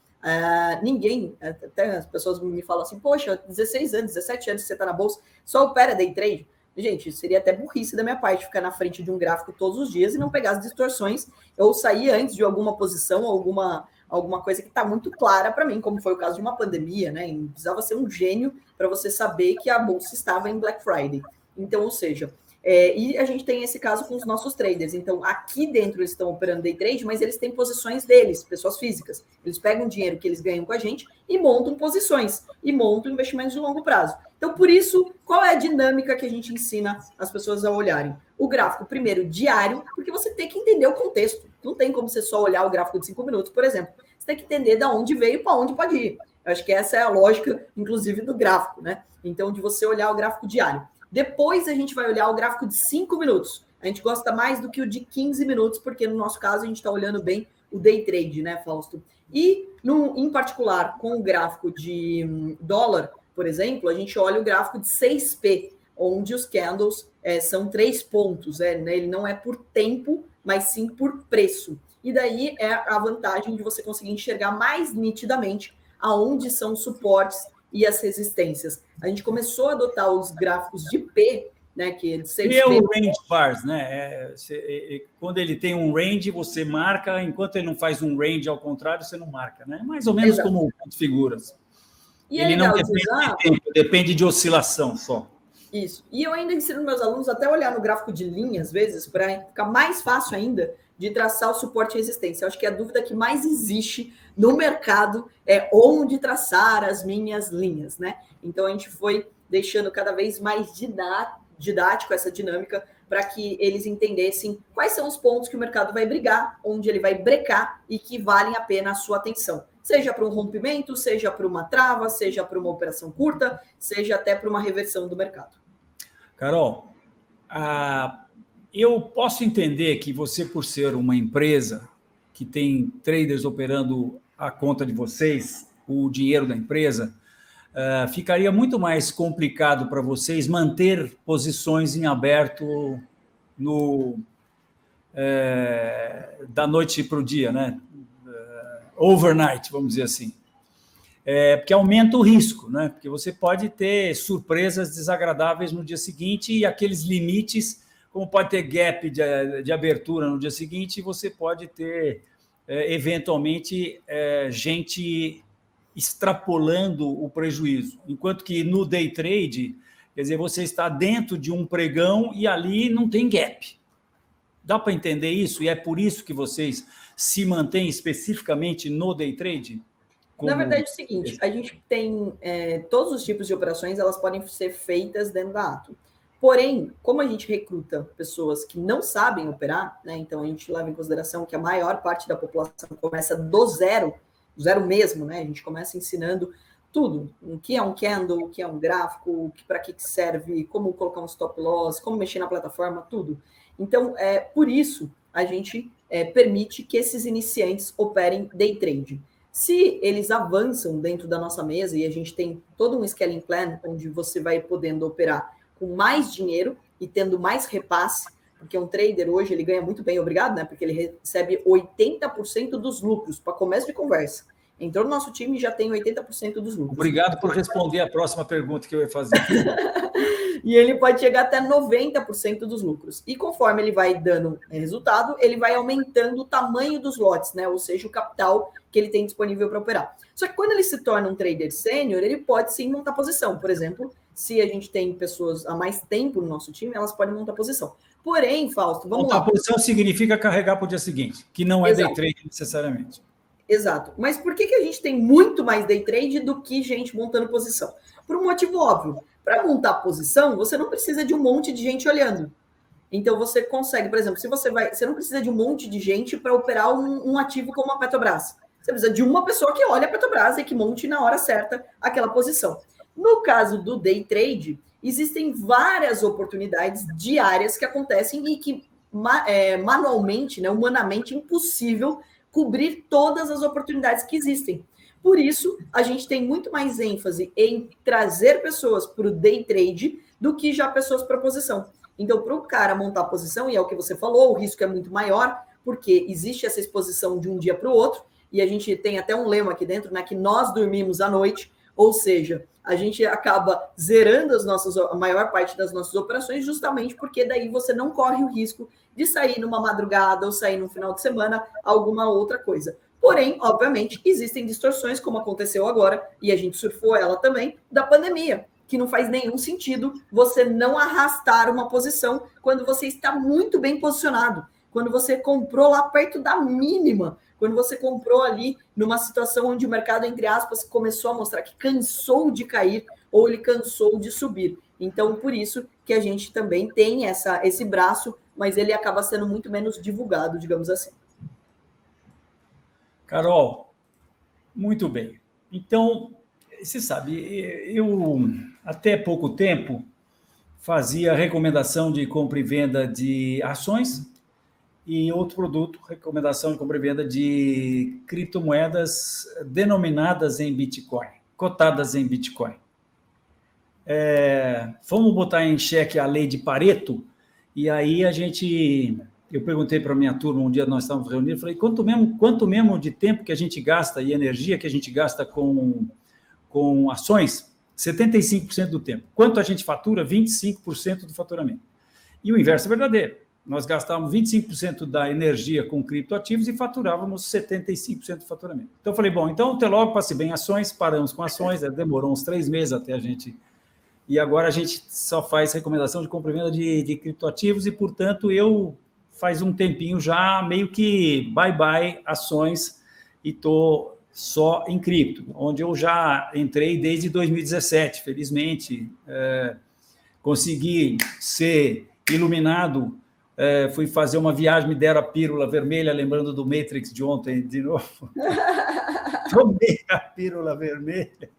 ninguém, até as pessoas me falam assim, poxa, 16 anos, 17 anos que você está na bolsa, só opera day trade? Gente, seria até burrice da minha parte ficar na frente de um gráfico todos os dias e não pegar as distorções ou sair antes de alguma posição, alguma coisa que está muito clara para mim, como foi o caso de uma pandemia, né? E precisava ser um gênio para você saber que a bolsa estava em Black Friday. Então, ou seja, E a gente tem esse caso com os nossos traders. Então, aqui dentro eles estão operando day trade, mas eles têm posições deles, pessoas físicas. Eles pegam o dinheiro que eles ganham com a gente e montam posições, e montam investimentos de longo prazo. Então, por isso, qual é a dinâmica que a gente ensina as pessoas a olharem? O gráfico, primeiro, diário, porque você tem que entender o contexto. Não tem como você só olhar o gráfico de 5 minutos, por exemplo. Você tem que entender de onde veio e para onde pode ir. Eu acho que essa é a lógica, inclusive, do gráfico, né? Então, de você olhar o gráfico diário. Depois, a gente vai olhar o gráfico de 5 minutos. A gente gosta mais do que o de 15 minutos, porque no nosso caso, a gente está olhando bem o day trade, né, Fausto? E, em particular, com o gráfico de dólar, por exemplo, a gente olha o gráfico de 6P, onde os candles são 3 pontos. Né? Ele não é por tempo, mas sim por preço. E daí é a vantagem de você conseguir enxergar mais nitidamente aonde são os suportes e as resistências. A gente começou a adotar os gráficos de P, né, que é de 6P. E é o range bars, né? Quando ele tem um range, você marca, enquanto ele não faz um range ao contrário, você não marca, né? Mais ou menos Exato. Como figuras. E ele não depende de tempo, depende de oscilação só. Isso. E eu ainda ensino meus alunos até olhar no gráfico de linha, às vezes, para ficar mais fácil ainda de traçar o suporte e resistência. Eu acho que a dúvida que mais existe no mercado é onde traçar as minhas linhas, né? Então, a gente foi deixando cada vez mais didático essa dinâmica para que eles entendessem quais são os pontos que o mercado vai brigar, onde ele vai brecar e que valem a pena a sua atenção. Seja para um rompimento, seja para uma trava, seja para uma operação curta, seja até para uma reversão do mercado. Carol, eu posso entender que você, por ser uma empresa que tem traders operando a conta de vocês, o dinheiro da empresa, ficaria muito mais complicado para vocês manter posições em aberto da noite para o dia, né? Overnight, vamos dizer assim. Porque aumenta o risco, né? Porque você pode ter surpresas desagradáveis no dia seguinte e aqueles limites, como pode ter gap de abertura no dia seguinte, você pode ter, eventualmente, gente extrapolando o prejuízo. Enquanto que no day trade, quer dizer, você está dentro de um pregão e ali não tem gap. Dá para entender isso? E é por isso que vocês se mantêm especificamente no day trade? Na verdade, é o seguinte, a gente tem todos os tipos de operações, elas podem ser feitas dentro da Atom. Porém, como a gente recruta pessoas que não sabem operar, né, então a gente leva em consideração que a maior parte da população começa do zero mesmo, né? A gente começa ensinando tudo, o que é um candle, o que é um gráfico, para que serve, como colocar um stop loss, como mexer na plataforma, tudo. Então, por isso, a gente permite que esses iniciantes operem day trade. Se eles avançam dentro da nossa mesa e a gente tem todo um scaling plan, onde você vai podendo operar com mais dinheiro e tendo mais repasse, porque um trader hoje ele ganha muito bem, obrigado, né? Porque ele recebe 80% dos lucros para começo de conversa. Entrou no nosso time e já tem 80% dos lucros. Obrigado por responder a próxima pergunta que eu ia fazer. E ele pode chegar até 90% dos lucros. E conforme ele vai dando resultado, ele vai aumentando o tamanho dos lotes, né? Ou seja, o capital que ele tem disponível para operar. Só que quando ele se torna um trader sênior, ele pode sim montar posição. Por exemplo, se a gente tem pessoas há mais tempo no nosso time, elas podem montar posição. Porém, Fausto, vamos lá. Montar posição significa carregar para o dia seguinte, que não é Exato. Day trade necessariamente. Exato. Mas por que a gente tem muito mais day trade do que gente montando posição? Por um motivo óbvio. Para montar posição, você não precisa de um monte de gente olhando. Então, você consegue, por exemplo, você não precisa de um monte de gente para operar um ativo como a Petrobras. Você precisa de uma pessoa que olhe a Petrobras e que monte na hora certa aquela posição. No caso do day trade, existem várias oportunidades diárias que acontecem e que manualmente, né, humanamente, impossível cobrir todas as oportunidades que existem. Por isso, a gente tem muito mais ênfase em trazer pessoas para o day trade do que já pessoas para posição. Então, para o cara montar a posição, e é o que você falou, o risco é muito maior, porque existe essa exposição de um dia para o outro, e a gente tem até um lema aqui dentro, né, que nós dormimos à noite, ou seja, a gente acaba zerando a maior parte das nossas operações justamente porque daí você não corre o risco de sair numa madrugada ou sair no final de semana, alguma outra coisa. Porém, obviamente, existem distorções, como aconteceu agora, e a gente surfou ela também, da pandemia. que não faz nenhum sentido você não arrastar uma posição quando você está muito bem posicionado, quando você comprou lá perto da mínima, quando você comprou ali numa situação onde o mercado, entre aspas, começou a mostrar que cansou de cair ou ele cansou de subir. Então, por isso que a gente também tem esse braço, mas ele acaba sendo muito menos divulgado, digamos assim. Carol, muito bem. Então, você sabe, eu até pouco tempo fazia recomendação de compra e venda de ações e outro produto, recomendação de compra e venda de criptomoedas denominadas em Bitcoin, cotadas em Bitcoin. Vamos botar em xeque a lei de Pareto, e aí eu perguntei para a minha turma, um dia nós estávamos reunidos, falei, quanto mesmo de tempo que a gente gasta e energia que a gente gasta com ações? 75% do tempo. Quanto a gente fatura? 25% do faturamento. E o inverso é verdadeiro. Nós gastávamos 25% da energia com criptoativos e faturávamos 75% do faturamento. Então, eu falei, bom, então até logo, passe bem ações, paramos com ações, demorou uns 3 meses até a gente... E agora a gente só faz recomendação de compra e venda de criptoativos e, portanto, eu faz um tempinho já meio que bye-bye ações e estou só em cripto, onde eu já entrei desde 2017, felizmente, consegui ser iluminado, fui fazer uma viagem, me deram a pílula vermelha, lembrando do Matrix de ontem, de novo, tomei a pílula vermelha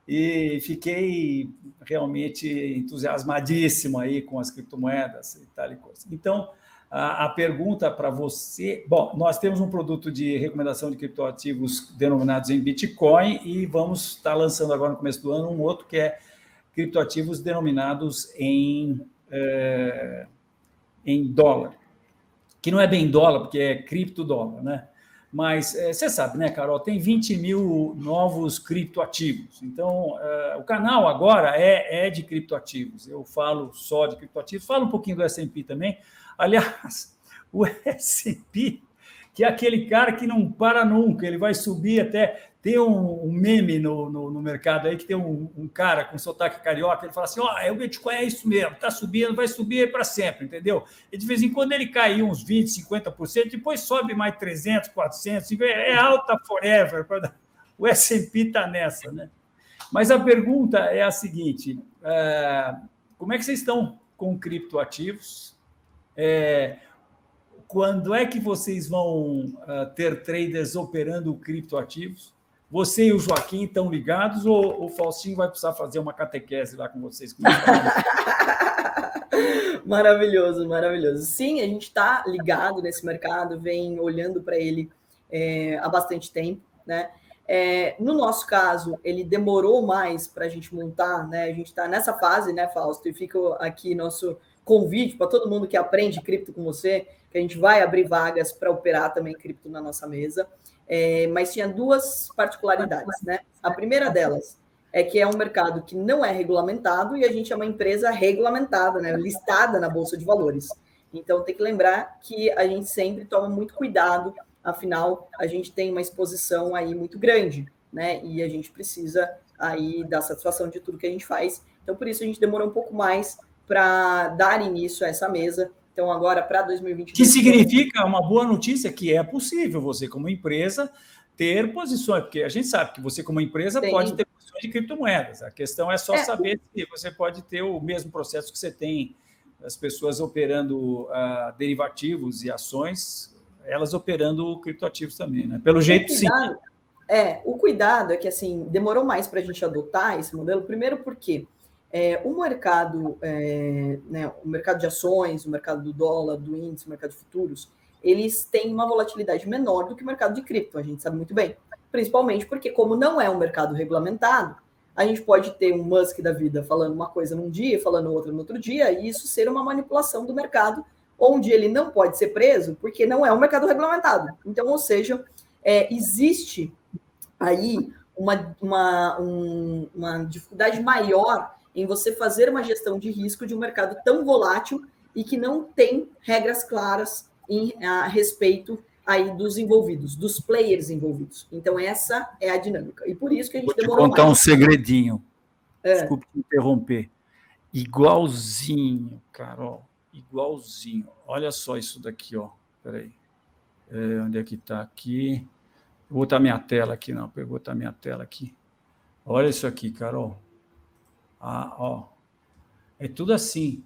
e fiquei realmente entusiasmadíssimo aí com as criptomoedas e tal e coisa. Então, a pergunta para você... Bom, nós temos um produto de recomendação de criptoativos denominados em Bitcoin e vamos estar lançando agora no começo do ano um outro que é criptoativos denominados em dólar, que não é bem dólar, porque é criptodólar, né? Mas você sabe, né, Carol, tem 20 mil novos criptoativos. Então, o canal agora é de criptoativos. Eu falo só de criptoativos, falo um pouquinho do S&P também. Aliás, o S&P, que é aquele cara que não para nunca, ele vai subir até... Tem um meme no mercado aí que tem um cara com sotaque carioca, ele fala assim, o Bitcoin é isso mesmo, está subindo, vai subir para sempre, entendeu? E de vez em quando ele cai uns 20%, 50%, depois sobe mais 300%, 400%, é alta forever. O S&P está nessa, né? Mas a pergunta é a seguinte, como é que vocês estão com criptoativos? Quando é que vocês vão ter traders operando criptoativos? Você e o Joaquim estão ligados ou o Faustinho vai precisar fazer uma catequese lá com vocês? Maravilhoso, maravilhoso. Sim, a gente está ligado nesse mercado, vem olhando para ele há bastante tempo, né? No nosso caso, ele demorou mais para a gente montar, né? A gente está nessa fase, né, Fausto? E fica aqui nosso convite para todo mundo que aprende cripto com você, que a gente vai abrir vagas para operar também cripto na nossa mesa. Mas tinha 2 particularidades, né? A primeira delas é que é um mercado que não é regulamentado e a gente é uma empresa regulamentada, né? Listada na Bolsa de Valores. Então, tem que lembrar que a gente sempre toma muito cuidado, afinal, a gente tem uma exposição aí muito grande, né? E a gente precisa aí dar satisfação de tudo que a gente faz. Então, por isso, a gente demorou um pouco mais para dar início a essa mesa. Então, agora, para 2022... Que significa uma boa notícia, que é possível você, como empresa, ter posições, porque a gente sabe que você, como empresa, pode ter posições de criptomoedas. A questão é só saber se você pode ter o mesmo processo que você tem, as pessoas operando derivativos e ações, elas operando criptoativos também, né? Pelo jeito, sim. O cuidado é que, assim, demorou mais para a gente adotar esse modelo, primeiro porque... o mercado, né, o mercado de ações, o mercado do dólar, do índice, o mercado de futuros, eles têm uma volatilidade menor do que o mercado de cripto, a gente sabe muito bem. Principalmente porque, como não é um mercado regulamentado, a gente pode ter um Musk da vida falando uma coisa num dia, falando outra no outro dia, e isso ser uma manipulação do mercado, onde ele não pode ser preso, porque não é um mercado regulamentado. Então, ou seja, existe aí uma dificuldade maior em você fazer uma gestão de risco de um mercado tão volátil e que não tem regras claras a respeito aí dos envolvidos, dos players envolvidos. Então, essa é a dinâmica. E por isso que a gente demorou mais. Vou contar um segredinho. Desculpe te interromper. Igualzinho, Carol, igualzinho. Olha só isso daqui, ó. Espera aí. Onde é que está aqui? Vou botar minha tela aqui, não. Vou botar minha tela aqui. Olha isso aqui, Carol. Ó. É tudo assim.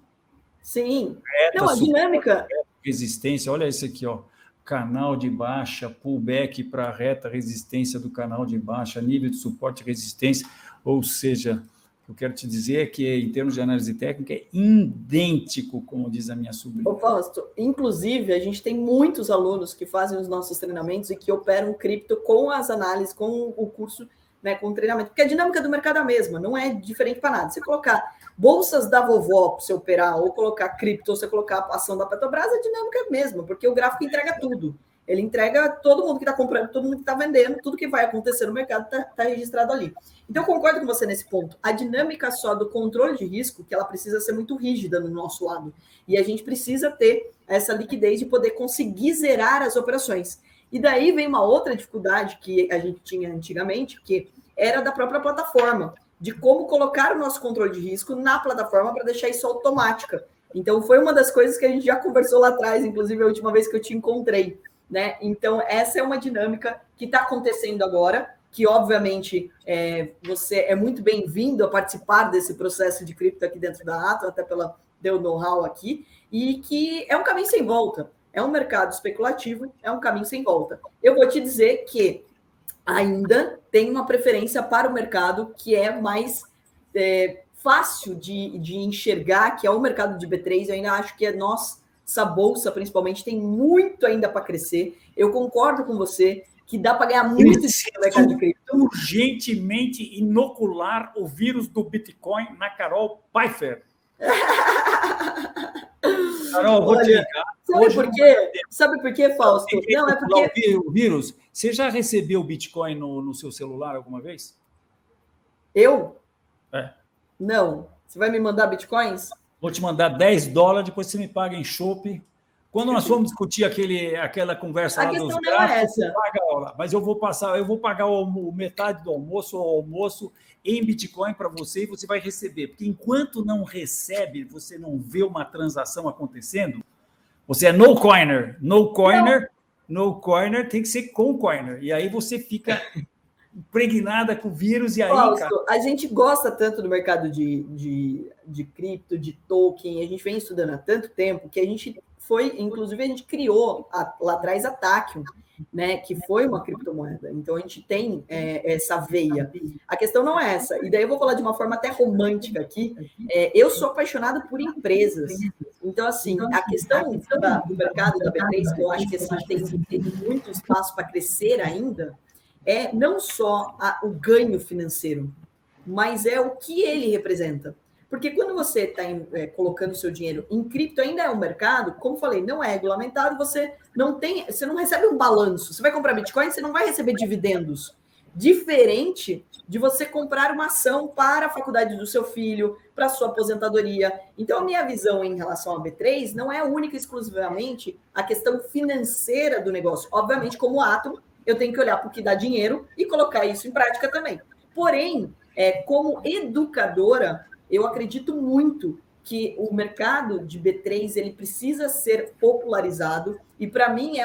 Sim. Não, a dinâmica... Resistência, olha isso aqui, ó. Canal de baixa, pullback para reta, resistência do canal de baixa, nível de suporte e resistência, ou seja, o que eu quero te dizer é que, em termos de análise técnica, é idêntico, como diz a minha sobrinha. Ô, Fausto, inclusive, a gente tem muitos alunos que fazem os nossos treinamentos e que operam cripto com as análises, com o curso, né, com o treinamento, porque a dinâmica do mercado é a mesma, não é diferente para nada. Você colocar bolsas da vovó para você operar, ou colocar cripto, ou você colocar a ação da Petrobras, a dinâmica é a mesma, porque o gráfico entrega tudo. Ele entrega todo mundo que está comprando, todo mundo que está vendendo, tudo que vai acontecer no mercado está registrado ali. Então, eu concordo com você nesse ponto. A dinâmica só do controle de risco, que ela precisa ser muito rígida no nosso lado. E a gente precisa ter essa liquidez de poder conseguir zerar as operações. E daí vem uma outra dificuldade que a gente tinha antigamente, que era da própria plataforma, de como colocar o nosso controle de risco na plataforma para deixar isso automática. Então, foi uma das coisas que a gente já conversou lá atrás, inclusive a última vez que eu te encontrei, né? Então, essa é uma dinâmica que está acontecendo agora, que, obviamente, você é muito bem-vindo a participar desse processo de cripto aqui dentro da Atom, até pela deu know-how aqui, e que é um caminho sem volta. É um mercado especulativo, é um caminho sem volta. Eu vou te dizer que ainda tem uma preferência para o mercado que é mais fácil de enxergar, que é o mercado de B3. Eu ainda acho que nossa bolsa, principalmente, tem muito ainda para crescer. Eu concordo com você que dá para ganhar muito no mercado de cripto. Urgentemente inocular o vírus do Bitcoin na Carol Pfeiffer. Carol, vou te ligar. Sabe por quê, Fausto? Não, é porque... O vírus, você já recebeu o Bitcoin no seu celular alguma vez? Eu? Não. Você vai me mandar Bitcoins? Vou te mandar $10, depois você me paga em chopp. Quando nós formos discutir aquela conversa lá dos gráficos, você paga, mas eu vou pagar metade do almoço, o almoço em Bitcoin para você, e você vai receber. Porque enquanto não recebe, você não vê uma transação acontecendo, você é no coiner. No coiner tem que ser com coiner. E aí você fica impregnada com o vírus. E aí, Fausto, a gente gosta tanto do mercado de cripto, de token, a gente vem estudando há tanto tempo que a gente inclusive a gente criou lá atrás a Tachyon, né, que foi uma criptomoeda. Então a gente tem essa veia. A questão não é essa. E daí eu vou falar de uma forma até romântica aqui. Eu sou apaixonado por empresas. Então, assim, a questão do mercado da B3, que eu acho que assim, tem muito espaço para crescer ainda, é não só o ganho financeiro, mas é o que ele representa. Porque quando você está colocando seu dinheiro em cripto, ainda é um mercado, como falei, não é regulamentado, você não recebe um balanço. Você vai comprar Bitcoin, você não vai receber dividendos. Diferente de você comprar uma ação para a faculdade do seu filho, para a sua aposentadoria. Então, a minha visão em relação à B3 não é única e exclusivamente a questão financeira do negócio. Obviamente, como Atom, eu tenho que olhar para o que dá dinheiro e colocar isso em prática também. Porém, como educadora, eu acredito muito que o mercado de B3 ele precisa ser popularizado, e para mim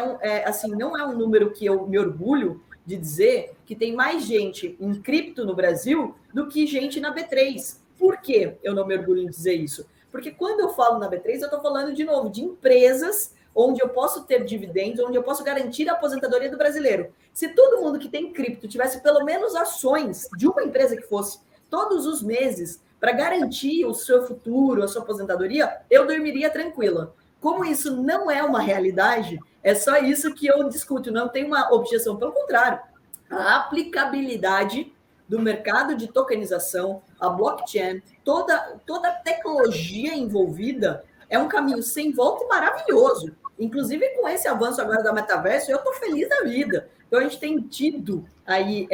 assim, não é um número que eu me orgulho de dizer que tem mais gente em cripto no Brasil do que gente na B3. Por que eu não me orgulho em dizer isso? Porque quando eu falo na B3, eu estou falando, de novo, de empresas onde eu posso ter dividendos, onde eu posso garantir a aposentadoria do brasileiro. Se todo mundo que tem cripto tivesse pelo menos ações de uma empresa que fosse todos os meses para garantir o seu futuro, a sua aposentadoria, eu dormiria tranquila. Como isso não é uma realidade, é só isso que eu discuto, não tem uma objeção. Pelo contrário, a aplicabilidade do mercado de tokenização, a blockchain, toda a tecnologia envolvida é um caminho sem volta e maravilhoso. Inclusive, com esse avanço agora da metaverso, eu estou feliz da vida. Então, a gente tem tido aí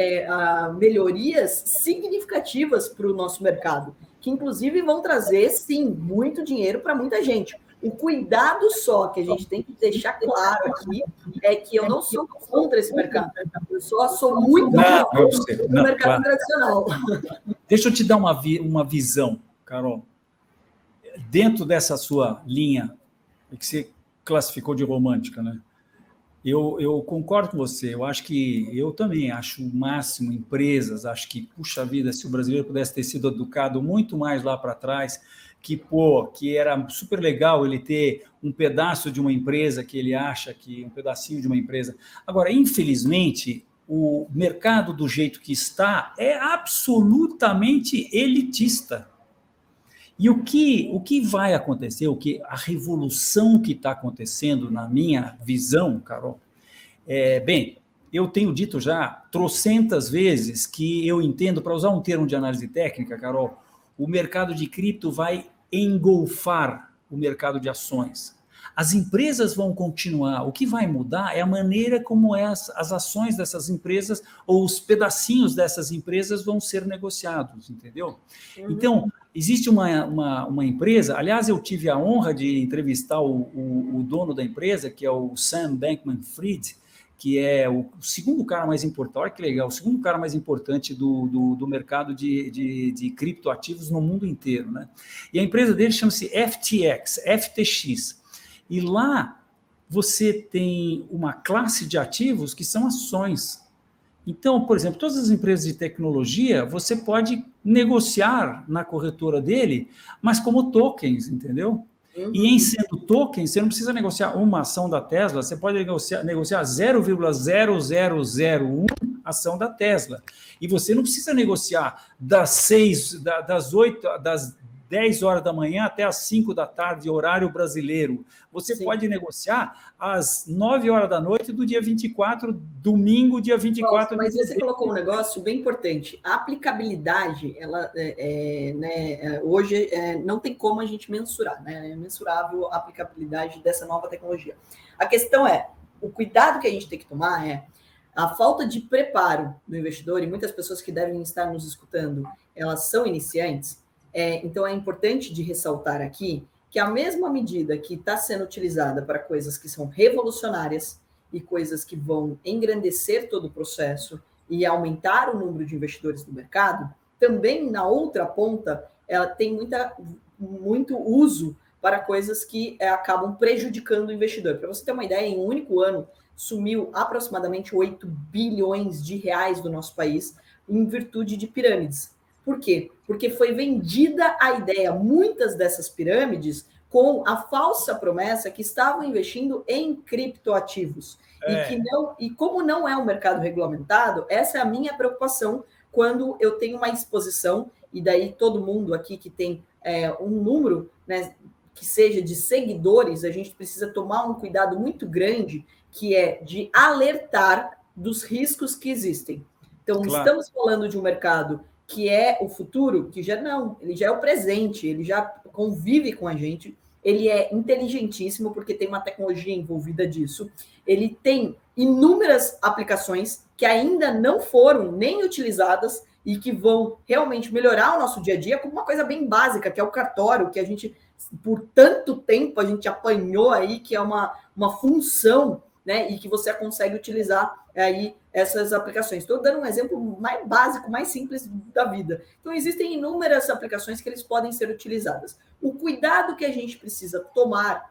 melhorias significativas para o nosso mercado, que inclusive vão trazer, sim, muito dinheiro para muita gente. O cuidado só que a gente tem que deixar claro aqui é que eu não sou contra esse mercado. Eu só sou muito contra o mercado tradicional. Deixa eu te dar uma visão, Carol. Dentro dessa sua linha, que você classificou de romântica, né? Eu concordo com você. Eu acho que eu também acho o máximo empresas. Acho que, puxa vida, se o brasileiro pudesse ter sido educado muito mais lá para trás, que era super legal ele ter um pedaço de uma empresa que ele acha que um pedacinho de uma empresa. Agora, infelizmente, o mercado do jeito que está é absolutamente elitista. E o que vai acontecer, a revolução que está acontecendo na minha visão, Carol, bem, eu tenho dito já trocentas vezes que eu entendo, para usar um termo de análise técnica, Carol, o mercado de cripto vai engolfar o mercado de ações. As empresas vão continuar, o que vai mudar é a maneira como as ações dessas empresas ou os pedacinhos dessas empresas vão ser negociados, entendeu? Então, existe uma empresa, aliás, eu tive a honra de entrevistar o dono da empresa, que é o Sam Bankman-Fried, que é o segundo cara mais importante, olha que legal, o segundo cara mais importante do mercado de criptoativos no mundo inteiro, né? E a empresa dele chama-se FTX. E lá você tem uma classe de ativos que são ações. Então, por exemplo, todas as empresas de tecnologia, você pode negociar na corretora dele, mas como tokens, entendeu? E em sendo tokens, você não precisa negociar uma ação da Tesla, você pode negociar 0,0001 ação da Tesla. E você não precisa negociar das 10 horas da manhã até as 5 da tarde, horário brasileiro. Você pode negociar às 9 horas da noite do dia 24, domingo, dia 24. Mas você colocou um negócio bem importante. A aplicabilidade, hoje não tem como a gente mensurar, né? É mensurável a aplicabilidade dessa nova tecnologia. A questão é, o cuidado que a gente tem que tomar é a falta de preparo do investidor, e muitas pessoas que devem estar nos escutando, elas são iniciantes. Então, é importante de ressaltar aqui que a mesma medida que está sendo utilizada para coisas que são revolucionárias e coisas que vão engrandecer todo o processo e aumentar o número de investidores no mercado, também na outra ponta, ela tem muito uso para coisas que acabam prejudicando o investidor. Para você ter uma ideia, em um único ano, sumiu aproximadamente 8 bilhões de reais do nosso país em virtude de pirâmides. Por quê? Porque foi vendida a ideia, muitas dessas pirâmides, com a falsa promessa que estavam investindo em criptoativos. E como não é um mercado regulamentado, essa é a minha preocupação quando eu tenho uma exposição, e daí todo mundo aqui que tem um número, né, que seja de seguidores, a gente precisa tomar um cuidado muito grande, que é de alertar dos riscos que existem. Então, Estamos falando de um mercado que é o futuro, que ele já é o presente, ele já convive com a gente, ele é inteligentíssimo, porque tem uma tecnologia envolvida disso, ele tem inúmeras aplicações que ainda não foram nem utilizadas e que vão realmente melhorar o nosso dia a dia, como uma coisa bem básica, que é o cartório, que a gente, por tanto tempo, a gente apanhou aí, que é uma função, né, e que você consegue utilizar aí essas aplicações. Estou dando um exemplo mais básico, mais simples da vida. Então, existem inúmeras aplicações que eles podem ser utilizadas. O cuidado que a gente precisa tomar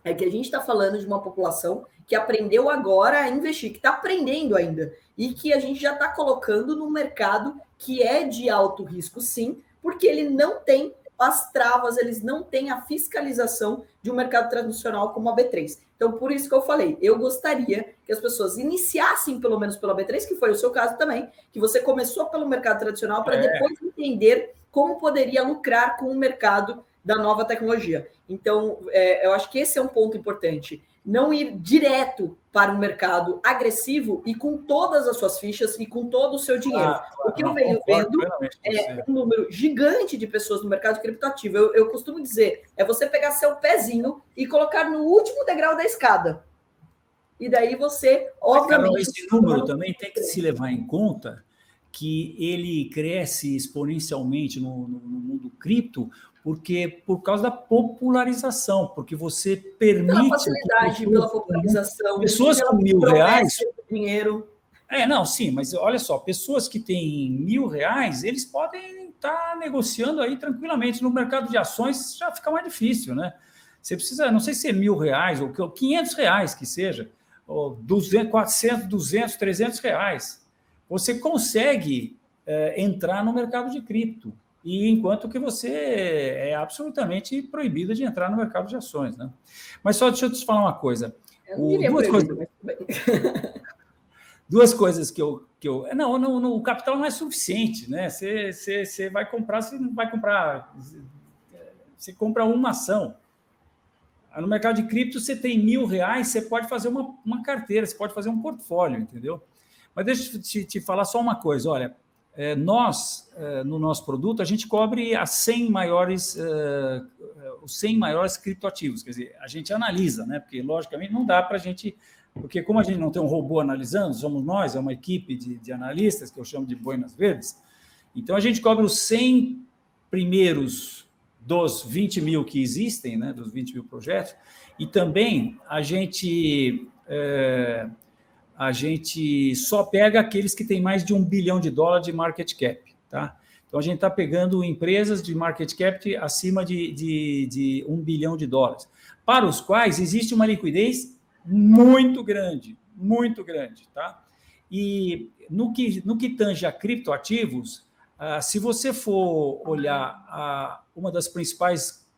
é que a gente está falando de uma população que aprendeu agora a investir, que está aprendendo ainda, e que a gente já está colocando no mercado que é de alto risco, sim, porque ele não tem as travas, eles não têm a fiscalização de um mercado tradicional como a B3. Então, por isso que eu falei, eu gostaria que as pessoas iniciassem pelo menos pela B3, que foi o seu caso também, que você começou pelo mercado tradicional para depois entender como poderia lucrar com o mercado da nova tecnologia. Então, eu acho que esse é um ponto importante. Não ir direto para um mercado agressivo e com todas as suas fichas e com todo o seu dinheiro. O que eu venho vendo é um número gigante de pessoas no mercado criptoativo. Eu costumo dizer, é você pegar seu pezinho e colocar no último degrau da escada. E daí você, obviamente... Carol, esse número também tem que se levar em conta que ele cresce exponencialmente no mundo cripto, porque por causa da popularização, porque você permite... Pela facilidade, pela popularização. Pessoas com R$1.000... dinheiro. Não, sim, mas olha só, pessoas que têm R$1.000, eles podem estar negociando aí tranquilamente. No mercado de ações já fica mais difícil, né? Você precisa, não sei se é R$1.000 ou R$500 que seja, ou 200, 400, 200, R$300. Você consegue entrar no mercado de cripto, e enquanto que você é absolutamente proibido de entrar no mercado de ações, né? Mas só deixa eu te falar uma coisa. Duas coisas que eu não, o capital não é suficiente, né? Você vai comprar, você não vai comprar, você compra uma ação. No mercado de cripto, você tem R$1.000, você pode fazer uma carteira, você pode fazer um portfólio, entendeu? Mas deixa eu te falar só uma coisa, olha, nós, no nosso produto, a gente cobre os 100 maiores criptoativos, quer dizer, a gente analisa, né? Porque, logicamente, não dá para a gente... Porque como a gente não tem um robô analisando, somos nós, é uma equipe de analistas, que eu chamo de boinas verdes, então a gente cobre os 100 primeiros dos 20 mil que existem, né? Dos 20 mil projetos, e também a gente só pega aqueles que têm mais de $1 bilhão de market cap, tá? Então, a gente está pegando empresas de market cap acima de $1 bilhão, para os quais existe uma liquidez muito grande, tá? E no que tange a criptoativos, se você for olhar uma das principais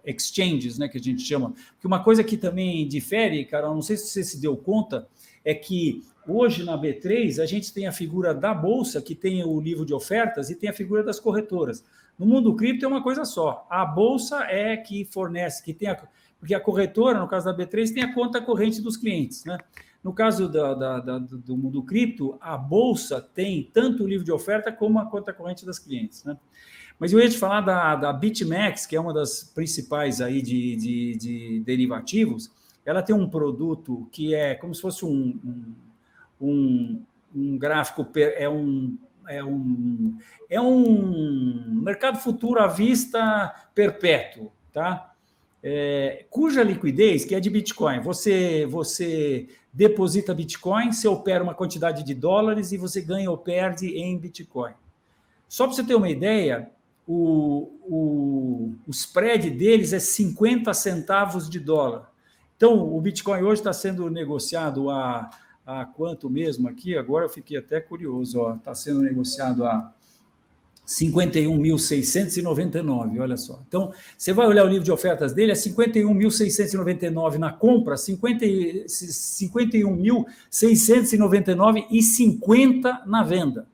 exchanges, né, que a gente chama, que uma coisa que também difere, Carol, não sei se você se deu conta, é que hoje na B3 a gente tem a figura da Bolsa, que tem o livro de ofertas, e tem a figura das corretoras. No mundo cripto é uma coisa só. A Bolsa é que fornece, porque a corretora, no caso da B3, tem a conta corrente dos clientes, né? No caso do mundo cripto, a Bolsa tem tanto o livro de oferta como a conta corrente das clientes, né? Mas eu ia te falar da BitMEX, que é uma das principais aí de derivativos. Ela tem um produto que é como se fosse um gráfico, é um mercado futuro à vista perpétuo, tá? Cuja liquidez, que é de Bitcoin, você deposita Bitcoin, você opera uma quantidade de dólares e você ganha ou perde em Bitcoin. Só para você ter uma ideia, o spread deles é 50 centavos de dólar. Então, o Bitcoin hoje está sendo negociado a quanto mesmo aqui? Agora eu fiquei até curioso. Está sendo negociado a 51.699, olha só. Então, você vai olhar o livro de ofertas dele, é 51.699 na compra, 51.699,50 na venda.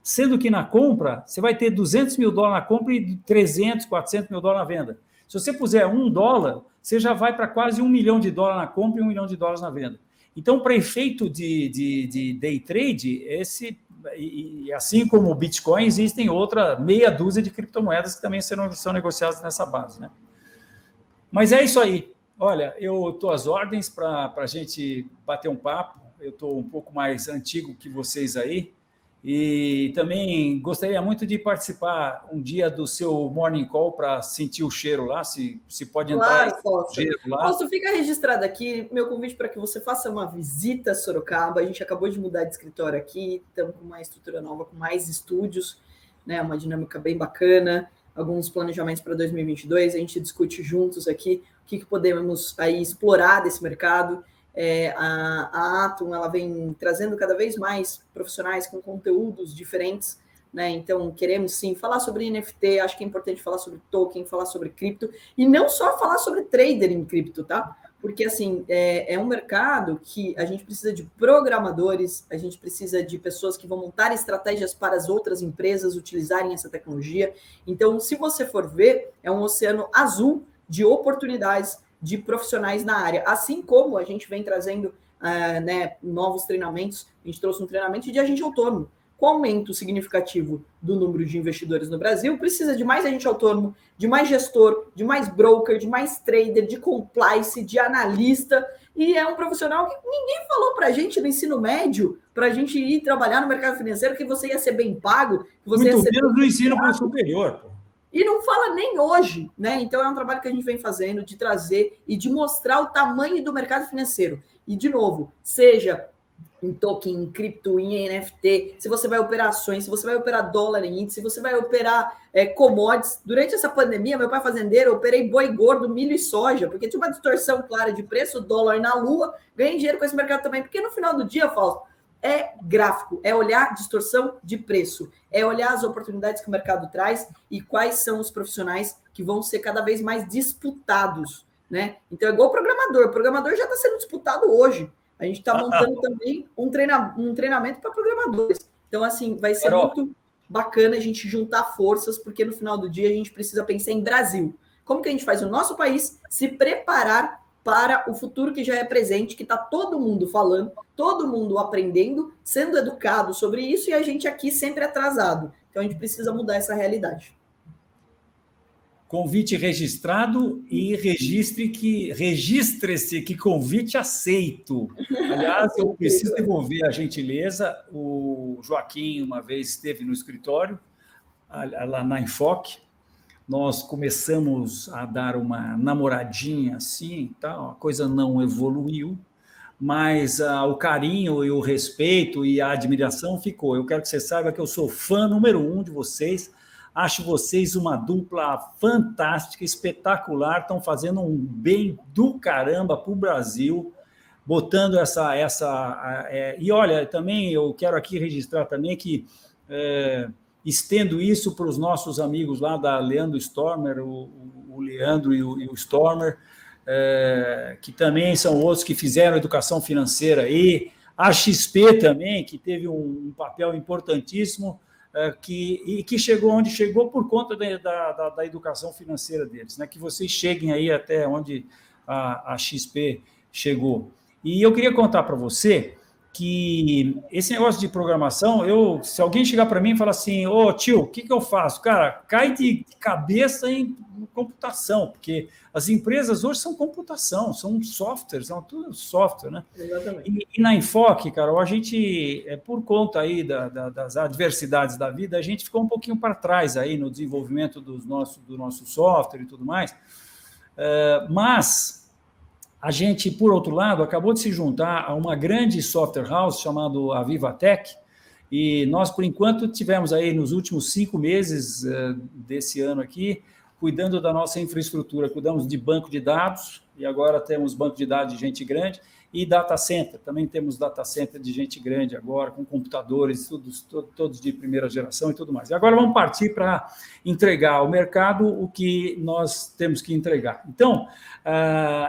Sendo que na compra, você vai ter $200 mil na compra e 300, 400 mil na venda. Se você puser $1, você já vai para quase $1 milhão na compra e $1 milhão na venda. Então, para efeito de day trade, e assim como o Bitcoin, existem outra meia dúzia de criptomoedas que também são negociadas nessa base, né? Mas é isso aí. Olha, eu estou às ordens para a gente bater um papo. Eu estou um pouco mais antigo que vocês aí. E também gostaria muito de participar um dia do seu morning call para sentir o cheiro lá, se pode entrar. Claro, Fausto, fica registrado aqui meu convite para que você faça uma visita a Sorocaba. A gente acabou de mudar de escritório aqui, estamos com uma estrutura nova, com mais estúdios, né, uma dinâmica bem bacana, alguns planejamentos para 2022, a gente discute juntos aqui o que podemos aí explorar desse mercado. A Atom, ela vem trazendo cada vez mais profissionais com conteúdos diferentes, né? Então, queremos sim falar sobre NFT, acho que é importante falar sobre token, falar sobre cripto, e não só falar sobre trader em cripto, tá? Porque, assim, é um mercado que a gente precisa de programadores, a gente precisa de pessoas que vão montar estratégias para as outras empresas utilizarem essa tecnologia. Então, se você for ver, é um oceano azul de oportunidades de profissionais na área, assim como a gente vem trazendo novos treinamentos. A gente trouxe um treinamento de agente autônomo, com aumento significativo do número de investidores no Brasil, precisa de mais agente autônomo, de mais gestor, de mais broker, de mais trader, de compliance, de analista, e é um profissional que ninguém falou para a gente no ensino médio, para a gente ir trabalhar no mercado financeiro, que você ia ser bem pago, que você Muito ia ser menos no ensino superior, pô. E não fala nem hoje, né? Então é um trabalho que a gente vem fazendo de trazer e de mostrar o tamanho do mercado financeiro. E, de novo, seja em token, em cripto, em NFT, se você vai operar ações, se você vai operar dólar em índice, se você vai operar commodities. Durante essa pandemia, meu pai fazendeiro, eu operei boi gordo, milho e soja, porque tinha uma distorção clara de preço, dólar na lua, ganhei dinheiro com esse mercado também, porque no final do dia, Fausto, é gráfico, é olhar distorção de preço, é olhar as oportunidades que o mercado traz e quais são os profissionais que vão ser cada vez mais disputados, né? Então é igual o programador já está sendo disputado hoje. A gente está montando também um treinamento para programadores. Então, assim, vai ser muito bacana a gente juntar forças, porque no final do dia a gente precisa pensar em Brasil. Como que a gente faz o nosso país se preparar para o futuro que já é presente, que está todo mundo falando, todo mundo aprendendo, sendo educado sobre isso, e a gente aqui sempre atrasado. Então, a gente precisa mudar essa realidade. Convite registrado e registre-se que convite aceito. Aliás, eu preciso devolver a gentileza. O Joaquim, uma vez, esteve no escritório, lá na Enfoque. Nós começamos a dar uma namoradinha assim, tá? A coisa não evoluiu, mas o carinho e o respeito e a admiração ficou. Eu quero que você saiba que eu sou fã número 1 de vocês. Acho vocês uma dupla fantástica, espetacular, estão fazendo um bem do caramba para o Brasil, botando e olha, também eu quero aqui registrar também que estendo isso para os nossos amigos lá da Leandro Stormer, o Leandro e o Stormer, que também são outros que fizeram educação financeira, e a XP também, que teve um papel importantíssimo, que chegou onde chegou por conta da educação financeira deles, né? Que vocês cheguem aí até onde a XP chegou. E eu queria contar para você que esse negócio de programação, se alguém chegar para mim e falar assim, ô tio, o que eu faço? Cara, cai de cabeça em computação, porque as empresas hoje são computação, são softwares, são tudo software, né? Exatamente. E na Enfoque, Carol, a gente, por conta aí das adversidades da vida, a gente ficou um pouquinho para trás aí no desenvolvimento do nosso software e tudo mais, mas a gente, por outro lado, acabou de se juntar a uma grande software house chamada Avivatech, e nós, por enquanto, tivemos aí nos últimos 5 meses desse ano aqui, cuidando da nossa infraestrutura, cuidamos de banco de dados, e agora temos banco de dados de gente grande, e data center, também temos data center de gente grande agora, com computadores, todos de primeira geração e tudo mais. E agora vamos partir para entregar ao mercado o que nós temos que entregar. Então,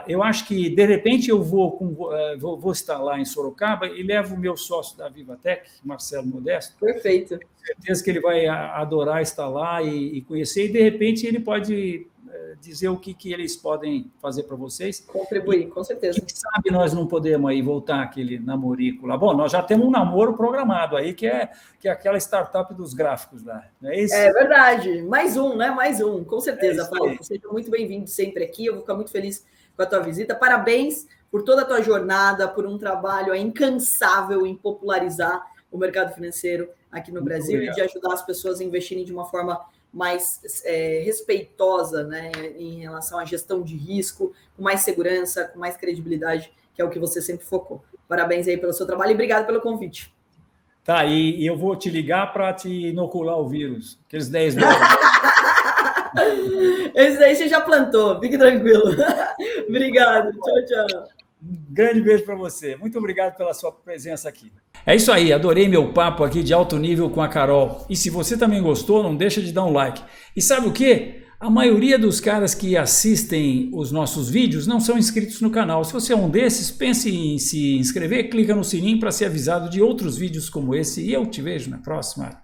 eu acho que, de repente, eu vou estar lá em Sorocaba e levo o meu sócio da Avivatech, Marcelo Modesto. Perfeito. Tenho certeza que ele vai adorar estar lá e conhecer, e, de repente, ele pode dizer o que eles podem fazer para vocês. Contribuir, com certeza. Quem sabe nós não podemos aí voltar aquele namorico lá. Bom, nós já temos um namoro programado aí, que é aquela startup dos gráficos lá. Não é isso? É verdade. Mais um, né? Mais um, com certeza, Paulo. Seja muito bem-vindo sempre aqui. Eu vou ficar muito feliz com a tua visita. Parabéns por toda a tua jornada, por um trabalho incansável em popularizar o mercado financeiro aqui no Brasil e de ajudar as pessoas a investirem de uma forma mais respeitosa, né, em relação à gestão de risco, com mais segurança, com mais credibilidade, que é o que você sempre focou. Parabéns aí pelo seu trabalho e obrigado pelo convite. Tá, e eu vou te ligar para te inocular o vírus, aqueles 10 mil. Esse aí você já plantou, fique tranquilo. Obrigado, tchau, tchau. Um grande beijo para você. Muito obrigado pela sua presença aqui. É isso aí, adorei meu papo aqui de alto nível com a Carol. E se você também gostou, não deixa de dar um like. E sabe o quê? A maioria dos caras que assistem os nossos vídeos não são inscritos no canal. Se você é um desses, pense em se inscrever, clica no sininho para ser avisado de outros vídeos como esse. E eu te vejo na próxima.